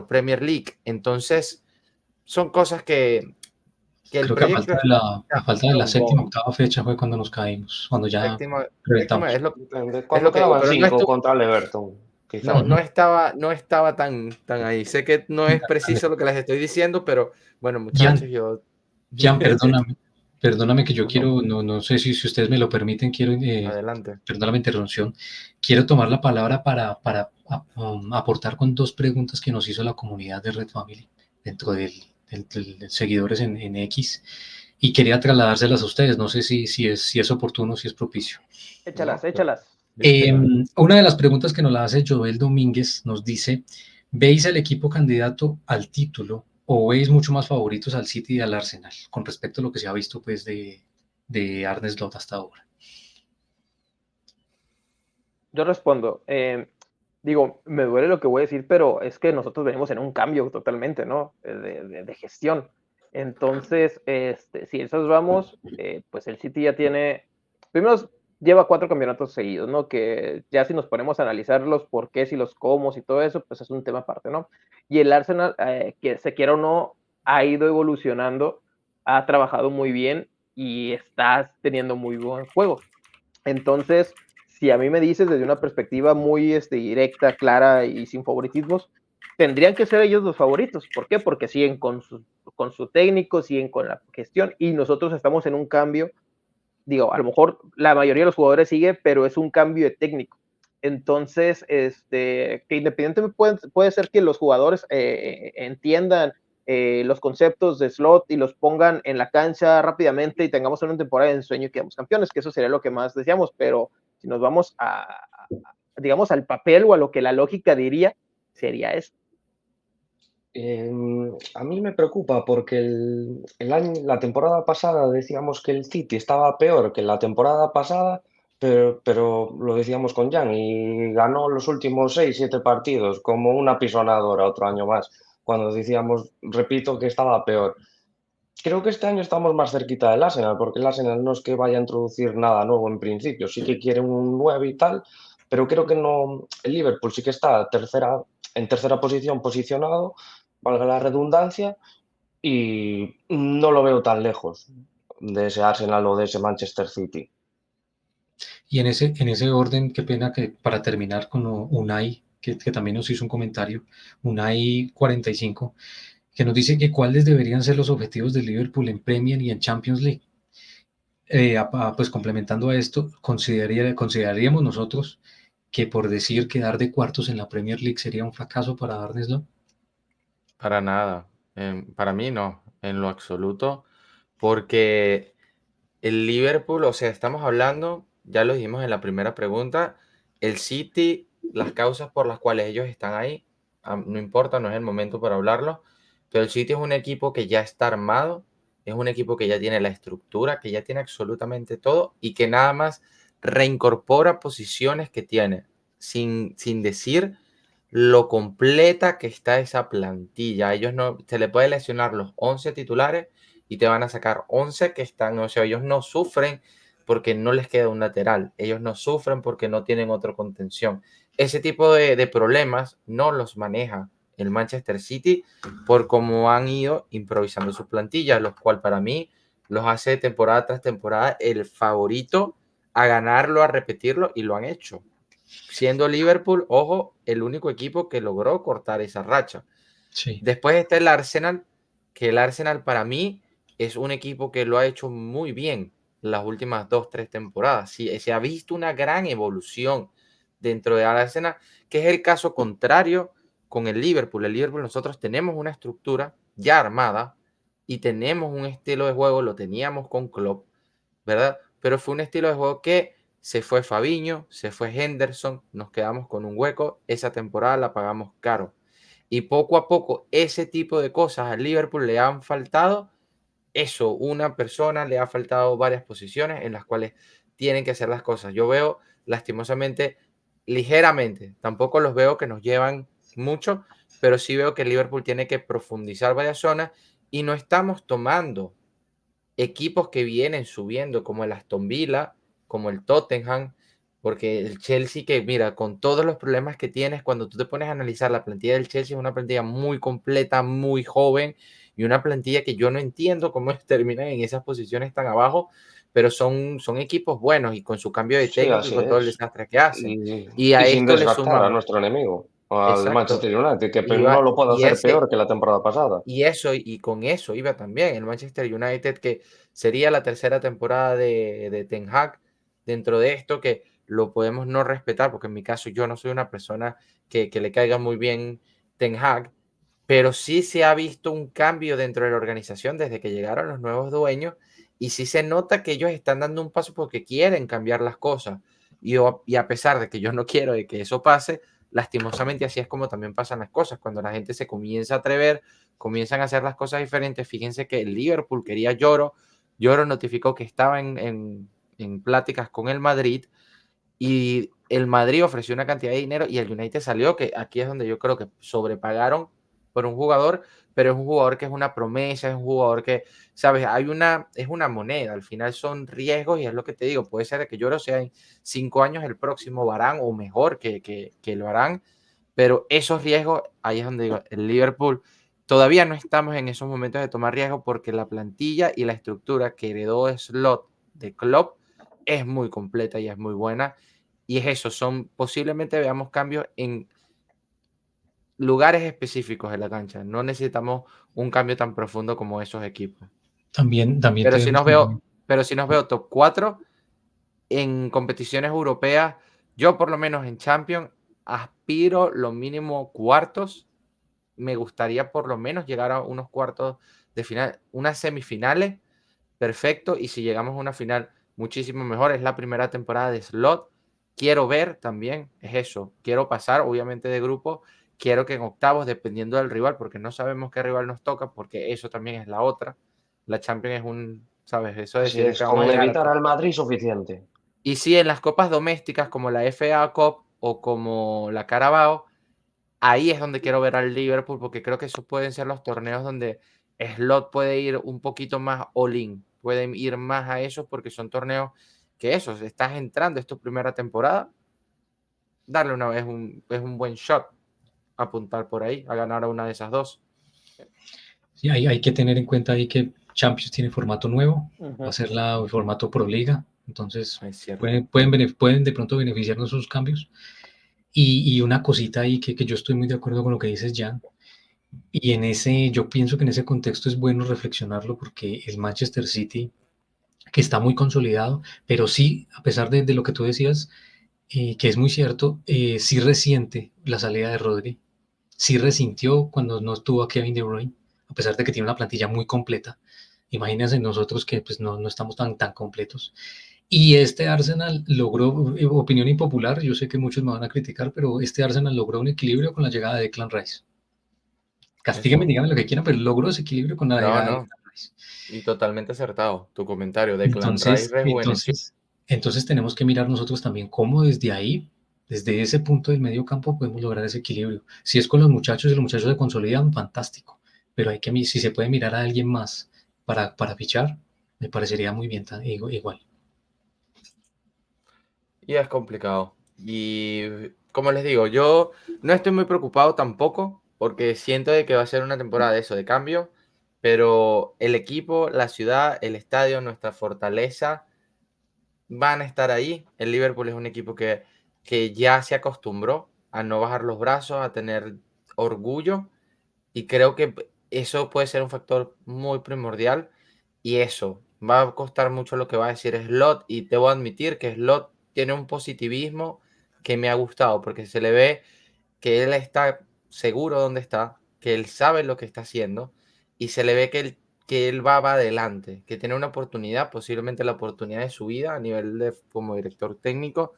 Premier League. Entonces, son cosas que el Creo que proyecto es a falta de la séptima, octava fecha fue cuando nos caímos, cuando ya séptima reventamos. Depende. es lo Cuando que digo, quedaban pero no 5 estuvo, contra el Everton, quizá. Ujú. no estaba tan ahí. Sé que no es preciso lo que les estoy diciendo, pero bueno, muchachos, Jan, yo Jan, perdóname que yo Ujú, quiero, no sé si ustedes me lo permiten, quiero, adelante. perdón la interrupción, quiero tomar la palabra para aportar con dos preguntas que nos hizo la comunidad de Red Family dentro del seguidores en X y quería trasladárselas a ustedes, no sé si es oportuno, si es propicio. Échalas, No, pero échalas. dísela. Una de las preguntas que nos la hace Joel Domínguez nos dice, ¿veis al equipo candidato al título o veis mucho más favoritos al City y al Arsenal con respecto a lo que se ha visto pues de Arne Slot hasta ahora? Yo respondo, digo, me duele lo que voy a decir, pero es que nosotros venimos en un cambio totalmente, ¿no? De gestión. Entonces, si esos vamos, pues el City ya tiene, primero lleva 4 campeonatos seguidos, ¿no? Que ya si nos ponemos a analizar los porqués y los cómo y todo eso, pues es un tema aparte, ¿no? Y el Arsenal, que se quiera o no, ha ido evolucionando, ha trabajado muy bien y está teniendo muy buen juego. Entonces, si a mí me dices desde una perspectiva muy directa, clara y sin favoritismos, tendrían que ser ellos los favoritos. ¿Por qué? Porque siguen con su técnico, siguen con la gestión y nosotros estamos en un cambio. Digo, a lo mejor la mayoría de los jugadores sigue, pero es un cambio de técnico. Entonces, que independientemente puede ser que los jugadores entiendan los conceptos de slot y los pongan en la cancha rápidamente y tengamos una temporada de ensueño y quedamos campeones, que eso sería lo que más deseamos, pero si nos vamos digamos, al papel o a lo que la lógica diría, sería eso. A mí me preocupa porque la temporada pasada decíamos que el City estaba peor que la temporada pasada, pero lo decíamos con Jan y ganó los últimos 6, 7 partidos como una pisonadora otro año más, cuando decíamos, repito, que estaba peor. Creo que este año estamos más cerquita del Arsenal, porque el Arsenal no es que vaya a introducir nada nuevo en principio, sí que quiere un 9 y tal, pero creo que no. El Liverpool sí que está en tercera posición posicionado, valga la redundancia, y no lo veo tan lejos de ese Arsenal o de ese Manchester City. Y en ese orden, qué pena que para terminar con Unai, que también nos hizo un comentario, Unai 45, que nos dice que cuáles deberían ser los objetivos del Liverpool en Premier y en Champions League. Pues complementando a esto, consideraríamos nosotros que por decir quedar de cuartos en la Premier League sería un fracaso para Arne Slot. Para nada. Para mí no, en lo absoluto, porque el Liverpool, o sea, estamos hablando, ya lo dijimos en la primera pregunta, el City, las causas por las cuales ellos están ahí, no importa, no es el momento para hablarlo, pero el City es un equipo que ya está armado, es un equipo que ya tiene la estructura, que ya tiene absolutamente todo y que nada más reincorpora posiciones que tiene, sin decir lo completa que está esa plantilla. A ellos no se le puede lesionar los 11 titulares y te van a sacar 11 que están, o sea, ellos no sufren porque no les queda un lateral, ellos no sufren porque no tienen otra contención. Ese tipo de problemas no los maneja el Manchester City por cómo han ido improvisando su plantilla, lo cual para mí los hace temporada tras temporada el favorito a ganarlo, a repetirlo, y lo han hecho. Siendo Liverpool, ojo, el único equipo que logró cortar esa racha. Sí. Después está el Arsenal, que el Arsenal para mí es un equipo que lo ha hecho muy bien las últimas 2-3 temporadas. Sí, se ha visto una gran evolución dentro del Arsenal, que es el caso contrario con el Liverpool. El Liverpool, nosotros tenemos una estructura ya armada y tenemos un estilo de juego, lo teníamos con Klopp, ¿verdad? Pero fue un estilo de juego que se fue Fabinho, se fue Henderson, nos quedamos con un hueco, esa temporada la pagamos caro. Y poco a poco ese tipo de cosas al Liverpool le han faltado. Eso, una persona le ha faltado varias posiciones en las cuales tienen que hacer las cosas. Yo veo lastimosamente, ligeramente, tampoco los veo que nos llevan mucho, pero sí veo que el Liverpool tiene que profundizar varias zonas y no estamos tomando equipos que vienen subiendo como el Aston Villa, como el Tottenham, porque el Chelsea, que mira, con todos los problemas que tienes, cuando tú te pones a analizar la plantilla del Chelsea, es una plantilla muy completa, muy joven, y una plantilla que yo no entiendo cómo terminan en esas posiciones tan abajo, pero son equipos buenos y con su cambio de Sí, técnico y así con todo el es. desastre que hacen. Y, Y y a sin esto le desgastar a sumamos, nuestro enemigo, al exacto, Manchester United, que no iba, lo puede y hacer ese, peor que la temporada pasada. y eso, y con eso iba también el Manchester United, que sería la tercera temporada de Ten Hag dentro de esto, que lo podemos no respetar, porque en mi caso yo no soy una persona que le caiga muy bien Ten Hag, pero sí se ha visto un cambio dentro de la organización desde que llegaron los nuevos dueños, y sí se nota que ellos están dando un paso porque quieren cambiar las cosas. Y a pesar de que yo no quiero de que eso pase, lastimosamente así es como también pasan las cosas. Cuando la gente se comienza a atrever, comienzan a hacer las cosas diferentes. Fíjense que el Liverpool quería Lloro. Lloro notificó que estaba en pláticas con el Madrid y el Madrid ofreció una cantidad de dinero y el United salió, que aquí es donde yo creo que sobrepagaron por un jugador, pero es un jugador que es una promesa, es un jugador que, ¿sabes? Es una moneda, al final son riesgos y es lo que te digo, puede ser que Lloro sea en 5 años el próximo Varane o mejor que lo harán, pero esos riesgos, ahí es donde digo, el Liverpool todavía no estamos en esos momentos de tomar riesgos porque la plantilla y la estructura que heredó Slot de Klopp es muy completa y es muy buena. Y es eso, posiblemente veamos cambios en lugares específicos de la cancha. No necesitamos un cambio tan profundo como esos equipos. También Pero si tenemos nos veo, pero si nos veo top 4 en competiciones europeas, yo por lo menos en Champions aspiro lo mínimo cuartos. Me gustaría por lo menos llegar a unos cuartos de final, unas semifinales, perfecto. Y si llegamos a una final, muchísimo mejor. Es la primera temporada de Slot. Quiero ver también, es eso. Quiero pasar, obviamente, de grupo. Quiero que en octavos, dependiendo del rival, porque no sabemos qué rival nos toca, porque eso también es la otra. La Champions es ¿sabes? Eso de Así decir es, que vamos a con llegar a evitar al Madrid suficiente. y sí, en las copas domésticas como la FA Cup o como la Carabao, ahí es donde quiero ver al Liverpool, porque creo que esos pueden ser los torneos donde Slot puede ir un poquito más all-in, pueden ir más a esos porque son torneos que esos, estás entrando, es tu primera temporada, darle una vez es un buen shot, apuntar por ahí, a ganar a una de esas dos. Sí, hay que tener en cuenta ahí que Champions tiene formato nuevo, va a ser el formato Pro Liga, entonces Es cierto. pueden de pronto beneficiarnos esos cambios. Y una cosita ahí que yo estoy muy de acuerdo con lo que dices, Jan, y yo pienso que en ese contexto es bueno reflexionarlo porque el Manchester City, que está muy consolidado, pero sí, a pesar de lo que tú decías, que es muy cierto, sí resiente la salida de Rodri, sí resintió cuando no estuvo a Kevin De Bruyne, a pesar de que tiene una plantilla muy completa. Imagínense nosotros que pues, no estamos tan completos. Y este Arsenal logró, opinión impopular, yo sé que muchos me van a criticar, pero este Arsenal logró un equilibrio con la llegada de Declan Rice. Castíguenme, Eso. díganme lo que quieran, pero logró ese equilibrio con la No, llegada de no. Declan Rice. Y totalmente acertado tu comentario. Declan Rice Entonces, rejuveneció. entonces, entonces tenemos que mirar nosotros también cómo desde ahí, desde ese punto del medio campo, podemos lograr ese equilibrio. Si es con los muchachos y los muchachos se consolidan, fantástico. Pero si se puede mirar a alguien más, para fichar, me parecería muy bien igual. Y es complicado. Y como les digo, yo no estoy muy preocupado tampoco, porque siento de que va a ser una temporada de eso, de cambio, pero el equipo, la ciudad, el estadio, nuestra fortaleza van a estar ahí. El Liverpool es un equipo que ya se acostumbró a no bajar los brazos, a tener orgullo, y creo que eso puede ser un factor muy primordial. Y eso, va a costar mucho lo que va a decir Slot, y debo admitir que Slot tiene un positivismo que me ha gustado, porque se le ve que él está seguro dónde está, que él sabe lo que está haciendo, y se le ve que él va adelante, que tiene una oportunidad, posiblemente la oportunidad de su vida a nivel de como director técnico,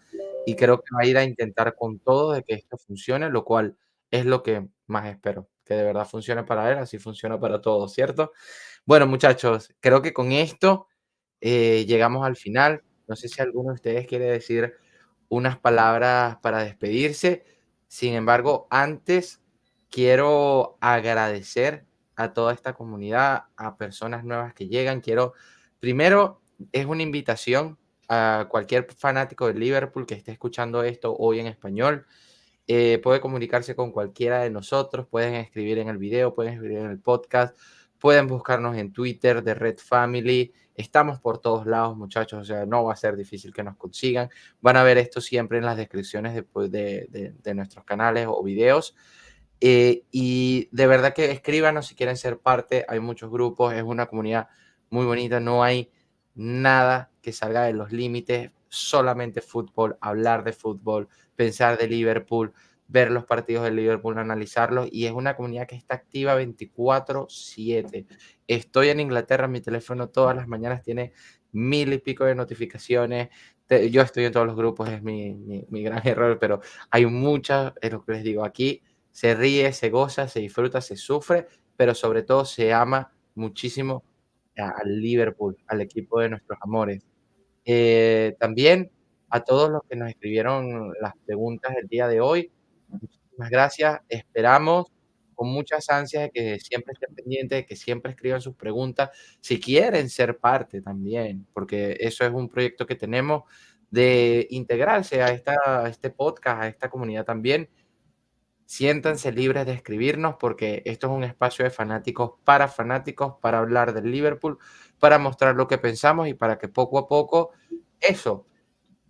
y creo que va a ir a intentar con todo de que esto funcione, lo cual es lo que más espero, que de verdad funcione para él, así funciona para todos, ¿cierto? Bueno, muchachos, creo que con esto llegamos al final. No sé si alguno de ustedes quiere decir unas palabras para despedirse. Sin embargo, antes quiero agradecer a toda esta comunidad, a personas nuevas que llegan. Primero, es una invitación a cualquier fanático del Liverpool que esté escuchando esto hoy en español. Puede comunicarse con cualquiera de nosotros, pueden escribir en el video, pueden escribir en el podcast, pueden buscarnos en Twitter de Red Family. Estamos por todos lados, muchachos, o sea, no va a ser difícil que nos consigan. Van a ver esto siempre en las descripciones de nuestros canales o videos. Y de verdad que escríbanos si quieren ser parte. Hay muchos grupos, es una comunidad muy bonita, no hay nada que salga de los límites, solamente fútbol, hablar de fútbol, pensar de Liverpool, ver los partidos de Liverpool, analizarlos, y es una comunidad que está activa 24/7. Estoy en Inglaterra, mi teléfono todas las mañanas tiene 1000 y pico de notificaciones. Yo estoy en todos los grupos, es mi gran error, pero hay muchas, es lo que les digo, aquí se ríe, se goza, se disfruta, se sufre, pero sobre todo se ama muchísimo al Liverpool, al equipo de nuestros amores. También a todos los que nos escribieron las preguntas del día de hoy, muchísimas gracias. Esperamos con muchas ansias de que siempre estén pendientes, de que siempre escriban sus preguntas, si quieren ser parte también, porque eso es un proyecto que tenemos de integrarse a este podcast, a esta comunidad también. Siéntanse libres de escribirnos porque esto es un espacio de fanáticos, para hablar del Liverpool, para mostrar lo que pensamos y para que poco a poco eso,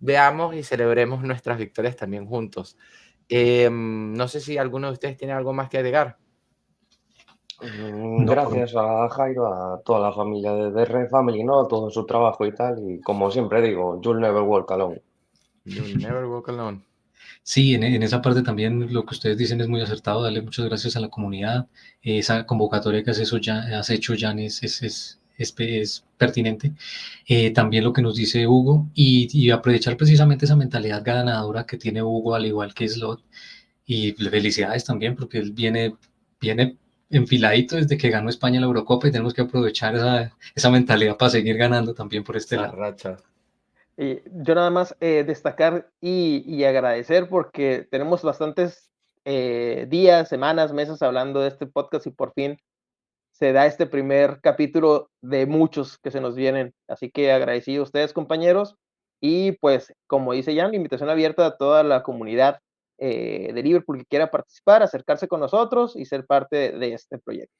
veamos y celebremos nuestras victorias también juntos. No sé si alguno de ustedes tiene algo más que agregar. No, Gracias a Jairo, a toda la familia de Red Family, ¿no? Todo su trabajo y tal. Y como siempre digo, you'll never walk alone. You'll never walk alone. sí, en esa parte también lo que ustedes dicen es muy acertado. Darle muchas gracias a la comunidad. Esa convocatoria que has hecho, Jan, es pertinente. También lo que nos dice Hugo y aprovechar precisamente esa mentalidad ganadora que tiene Hugo, al igual que Slot. Y felicidades también, porque él viene enfiladito desde que ganó España la Eurocopa y tenemos que aprovechar esa mentalidad para seguir ganando también por este Esa lado. racha. Yo nada más destacar y agradecer porque tenemos bastantes días, semanas, meses hablando de este podcast y por fin se da este primer capítulo de muchos que se nos vienen. Así que agradecido a ustedes, compañeros. Y pues, como dice Jan, la invitación abierta a toda la comunidad de Liverpool que quiera participar, acercarse con nosotros y ser parte de este proyecto.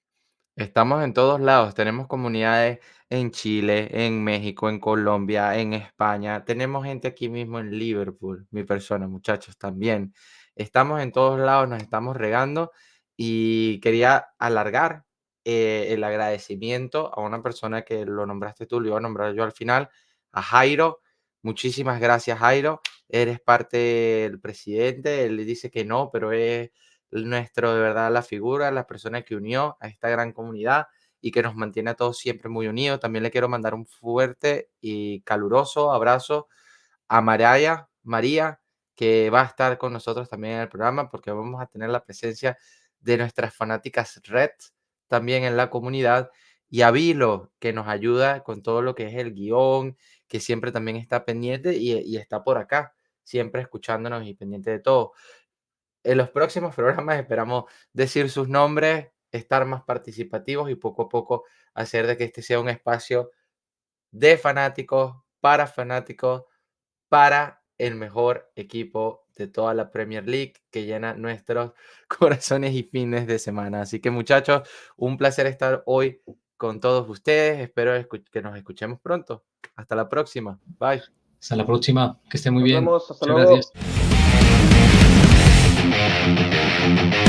Estamos en todos lados, tenemos comunidades en Chile, en México, en Colombia, en España, tenemos gente aquí mismo en Liverpool, mi persona, muchachos, también. Estamos en todos lados, nos estamos regando, y quería alargar el agradecimiento a una persona que lo nombraste tú, lo iba a nombrar yo al final, a Jairo. Muchísimas gracias, Jairo. Eres parte del presidente, él dice que no, pero es nuestro, de verdad, la figura, la persona que unió a esta gran comunidad y que nos mantiene a todos siempre muy unidos. También le quiero mandar un fuerte y caluroso abrazo a María, que va a estar con nosotros también en el programa, porque vamos a tener la presencia de nuestras fanáticas Red también en la comunidad, y a Vilo, que nos ayuda con todo lo que es el guión, que siempre también está pendiente y está por acá, siempre escuchándonos y pendiente de todo. En los próximos programas esperamos decir sus nombres estar más participativos y poco a poco hacer de que este sea un espacio de fanáticos, para el mejor equipo de toda la Premier League que llena nuestros corazones y fines de semana. Así que muchachos, un placer estar hoy con todos ustedes. Espero que nos escuchemos pronto. Hasta la próxima. Bye. Hasta la próxima, que esté muy Nos bien. vemos, hasta Muchas luego. gracias.